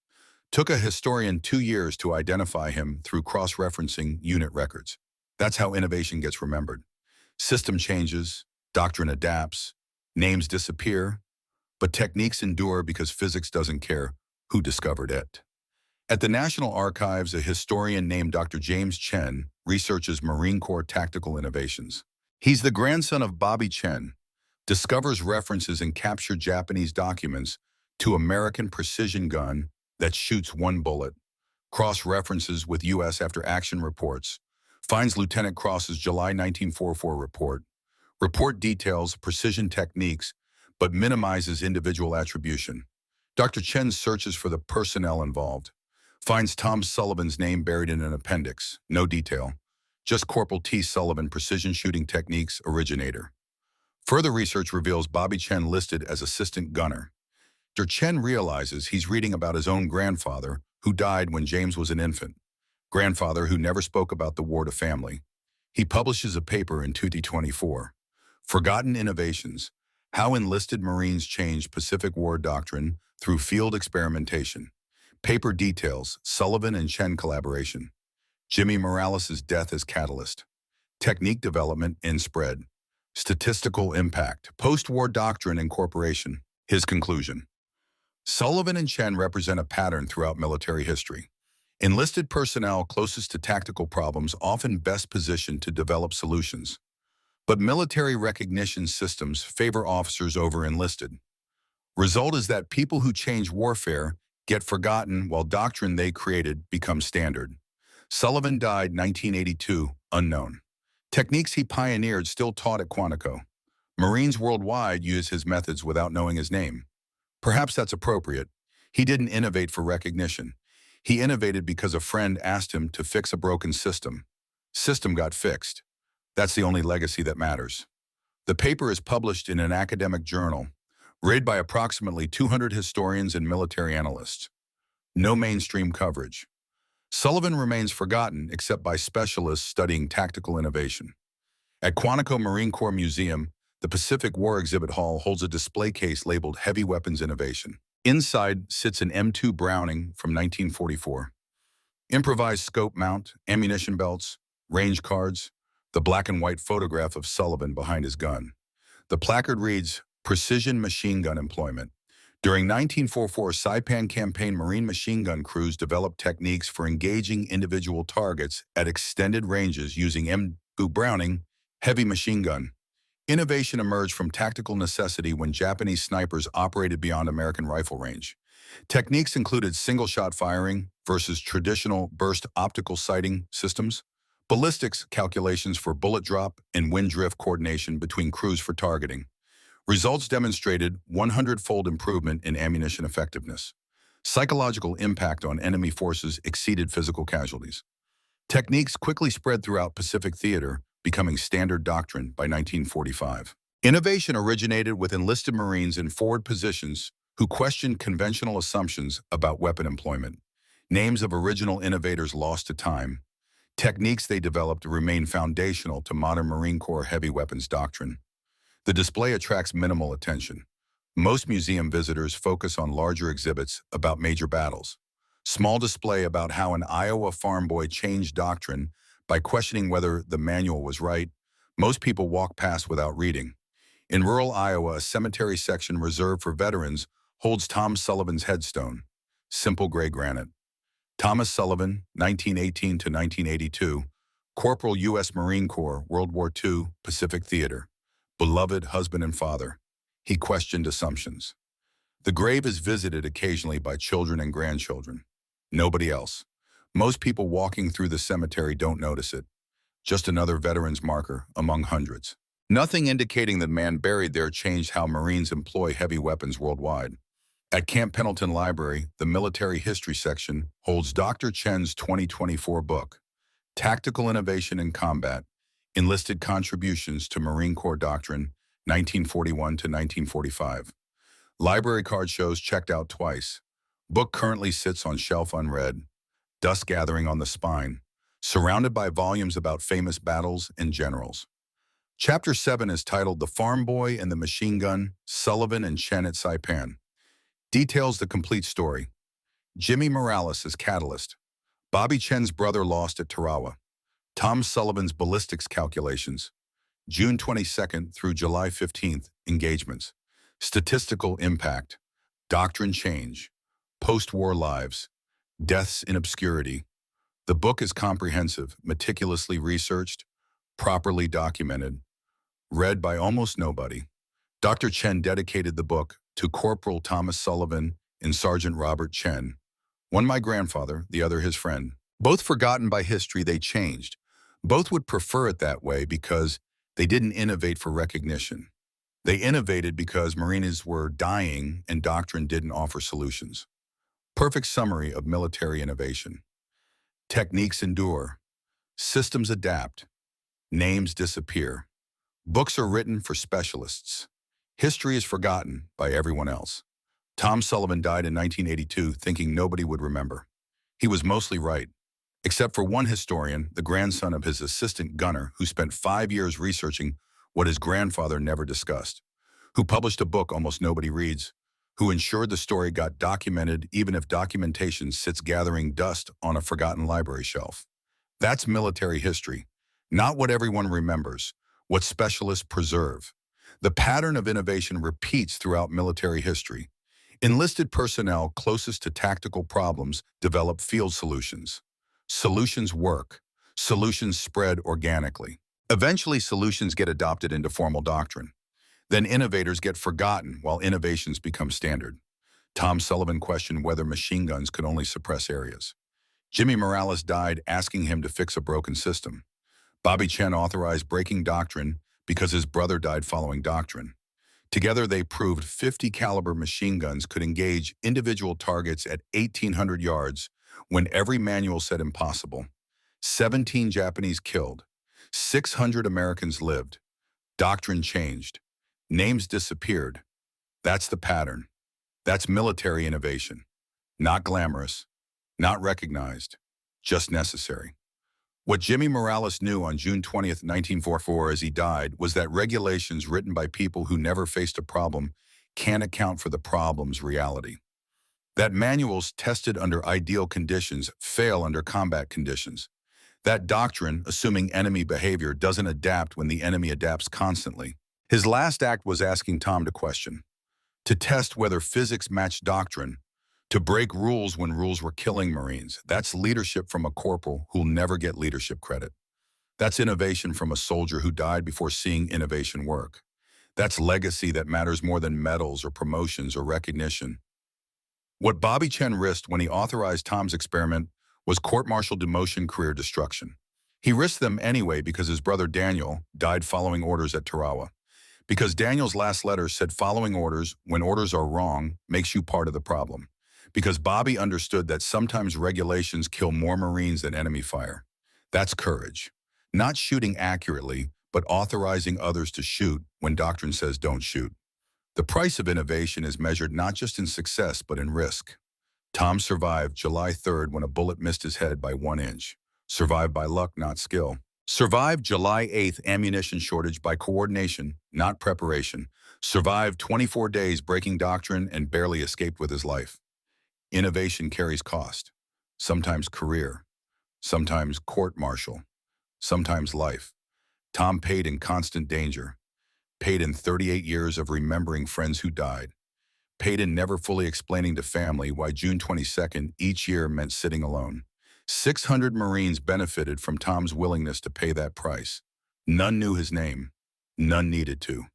Took a historian 2 years to identify him through cross-referencing unit records. That's how innovation gets remembered. System changes, doctrine adapts, names disappear, but techniques endure because physics doesn't care who discovered it. At the National Archives, a historian named Dr. James Chen researches Marine Corps tactical innovations. He's the grandson of Bobby Chen, discovers references in captured Japanese documents to American precision gun that shoots one bullet, cross-references with U.S. after-action reports, finds Lieutenant Cross's July 1944 report, report details precision techniques, but minimizes individual attribution. Dr. Chen searches for the personnel involved, finds Tom Sullivan's name buried in an appendix, no detail, just Corporal T. Sullivan, precision shooting techniques originator. Further research reveals Bobby Chen listed as assistant gunner. Dr. Chen realizes he's reading about his own grandfather, who died when James was an infant, grandfather who never spoke about the war to family. He publishes a paper in 2024, Forgotten Innovations, How Enlisted Marines Changed Pacific War Doctrine Through Field Experimentation. Paper details Sullivan and Chen collaboration. Jimmy Morales' death as catalyst. Technique development and spread. Statistical impact. Post-war doctrine incorporation. His conclusion. Sullivan and Chen represent a pattern throughout military history. Enlisted personnel closest to tactical problems often best positioned to develop solutions. But military recognition systems favor officers over enlisted. Result is that people who change warfare get forgotten while doctrine they created becomes standard. Sullivan died 1982, unknown. Techniques he pioneered still taught at Quantico. Marines worldwide use his methods without knowing his name. Perhaps that's appropriate. He didn't innovate for recognition. He innovated because a friend asked him to fix a broken system. System got fixed. That's the only legacy that matters. The paper is published in an academic journal, read by approximately 200 historians and military analysts. No mainstream coverage. Sullivan remains forgotten except by specialists studying tactical innovation. At Quantico Marine Corps Museum, the Pacific War Exhibit Hall holds a display case labeled Heavy Weapons Innovation. Inside sits an M2 Browning from 1944. Improvised scope mount, ammunition belts, range cards, the black and white photograph of Sullivan behind his gun. The placard reads, Precision Machine Gun Employment. During 1944 Saipan campaign, Marine machine gun crews developed techniques for engaging individual targets at extended ranges using M2 Browning heavy machine gun. Innovation emerged from tactical necessity when Japanese snipers operated beyond American rifle range. Techniques included single-shot firing versus traditional burst optical sighting systems, ballistics calculations for bullet drop and wind drift coordination between crews for targeting. Results demonstrated 100-fold improvement in ammunition effectiveness. Psychological impact on enemy forces exceeded physical casualties. Techniques quickly spread throughout Pacific theater, becoming standard doctrine by 1945. Innovation originated with enlisted Marines in forward positions who questioned conventional assumptions about weapon employment. Names of original innovators lost to time. Techniques they developed remain foundational to modern Marine Corps heavy weapons doctrine. The display attracts minimal attention. Most museum visitors focus on larger exhibits about major battles. Small display about how an Iowa farm boy changed doctrine by questioning whether the manual was right. Most people walk past without reading. In rural Iowa, a cemetery section reserved for veterans holds Tom Sullivan's headstone, simple gray granite. Thomas Sullivan, 1918 to 1982, Corporal U.S. Marine Corps, World War II, Pacific Theater. Beloved husband and father. He questioned assumptions. The grave is visited occasionally by children and grandchildren. Nobody else. Most people walking through the cemetery don't notice it. Just another veteran's marker among hundreds. Nothing indicating the man buried there changed how Marines employ heavy weapons worldwide. At Camp Pendleton Library, the military history section holds Dr. Chen's 2024 book, Tactical Innovation in Combat, Enlisted Contributions to Marine Corps Doctrine, 1941 to 1945. Library card shows checked out twice. Book currently sits on shelf unread. dust gathering on the spine, surrounded by volumes about famous battles and generals. Chapter 7 is titled The Farm Boy and the Machine Gun, Sullivan and Chen at Saipan. Details the complete story. Jimmy Morales as Catalyst. Bobby Chen's brother lost at Tarawa. Tom Sullivan's ballistics calculations. June 22nd through July 15th, engagements. Statistical impact. Doctrine change. Post-war lives. Deaths in obscurity. The book is comprehensive, meticulously researched, properly documented, read by almost nobody. Dr. Chen dedicated the book to Corporal Thomas Sullivan and Sergeant Robert Chen. One my grandfather, the other his friend. Both forgotten by history, they changed. Both would prefer it that way because they didn't innovate for recognition. They innovated because Marines were dying and doctrine didn't offer solutions. Perfect summary of military innovation. Techniques endure. Systems adapt. Names disappear. Books are written for specialists. History is forgotten by everyone else. Tom Sullivan died in 1982 thinking nobody would remember. He was mostly right, except for one historian, the grandson of his assistant gunner, who spent 5 years researching what his grandfather never discussed, who published a book almost nobody reads, who ensured the story got documented even if documentation sits gathering dust on a forgotten library shelf. That's military history, not what everyone remembers, what specialists preserve. The pattern of innovation repeats throughout military history. Enlisted personnel closest to tactical problems develop field solutions. Solutions work. Solutions spread organically. Eventually, solutions get adopted into formal doctrine. Then innovators get forgotten while innovations become standard. Tom Sullivan questioned whether machine guns could only suppress areas. Jimmy Morales died asking him to fix a broken system. Bobby Chen authorized breaking doctrine because his brother died following doctrine. Together, they proved 50 caliber machine guns could engage individual targets at 1,800 yards when every manual said impossible. 17 Japanese killed. 600 Americans lived. Doctrine changed. Names disappeared. That's the pattern. That's military innovation. Not glamorous, not recognized, just necessary. What Jimmy Morales knew on June 20th, 1944 as he died was that regulations written by people who never faced a problem can't account for the problem's reality. That manuals tested under ideal conditions fail under combat conditions. That doctrine, assuming enemy behavior, doesn't adapt when the enemy adapts constantly. His last act was asking Tom to question, to test whether physics matched doctrine, to break rules when rules were killing Marines. That's leadership from a corporal who'll never get leadership credit. That's innovation from a soldier who died before seeing innovation work. That's legacy that matters more than medals or promotions or recognition. What Bobby Chen risked when he authorized Tom's experiment was court-martial demotion, career destruction. He risked them anyway because his brother Daniel died following orders at Tarawa. Because Daniel's last letter said following orders, when orders are wrong, makes you part of the problem. Because Bobby understood that sometimes regulations kill more Marines than enemy fire. That's courage. Not shooting accurately, but authorizing others to shoot when doctrine says don't shoot. The price of innovation is measured not just in success, but in risk. Tom survived July 3rd when a bullet missed his head by 1 inch. Survived by luck, not skill. Survived July 8th ammunition shortage by coordination, not preparation. Survived 24 days breaking doctrine and barely escaped with his life. Innovation carries cost. Sometimes career. Sometimes court-martial. Sometimes life. Tom paid in constant danger. Paid in 38 years of remembering friends who died. Paid in never fully explaining to family why June 22nd each year meant sitting alone. 600 Marines benefited from Tom's willingness to pay that price. None knew his name. None needed to.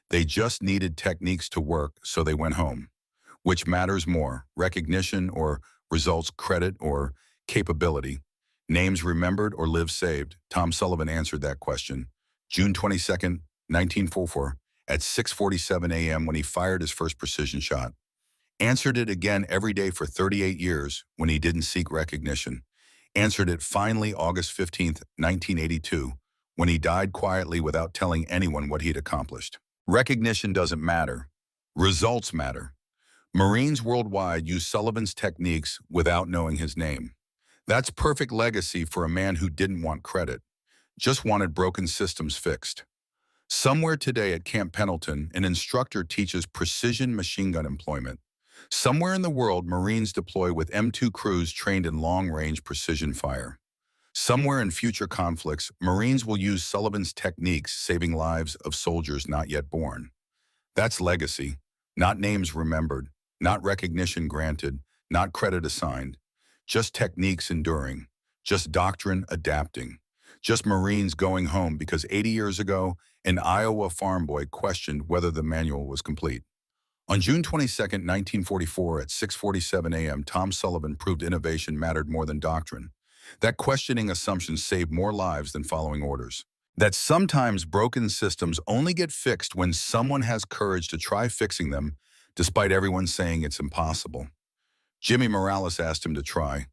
They just needed techniques to work, so they went home. Which matters more, recognition or results, credit or capability? Names remembered or lives saved? Tom Sullivan answered that question. June 22nd, 1944, at 6:47 a.m. when he fired his first precision shot. Answered it again every day for 38 years when he didn't seek recognition. Answered it finally August 15th, 1982, when he died quietly without telling anyone what he'd accomplished. Recognition doesn't matter. Results matter. Marines worldwide use Sullivan's techniques without knowing his name. That's perfect legacy for a man who didn't want credit, just wanted broken systems fixed. Somewhere today at Camp Pendleton, an instructor teaches precision machine gun employment. Somewhere in the world, Marines deploy with M2 crews trained in long-range precision fire. Somewhere in future conflicts, Marines will use Sullivan's techniques, saving lives of soldiers not yet born. That's legacy, not names remembered, not recognition granted, not credit assigned, just techniques enduring, just doctrine adapting, just Marines going home because 80 years ago, an Iowa farm boy questioned whether the manual was complete. On June 22, 1944, at 6:47 a.m., Tom Sullivan proved innovation mattered more than doctrine. That questioning assumptions saved more lives than following orders. That sometimes broken systems only get fixed when someone has courage to try fixing them, despite everyone saying it's impossible. Jimmy Morales asked him to try.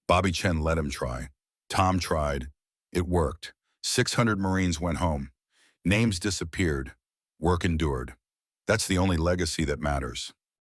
Bobby Chen let him try. Tom tried. It worked. 600 Marines went home. Names disappeared. Work endured. That's the only legacy that matters.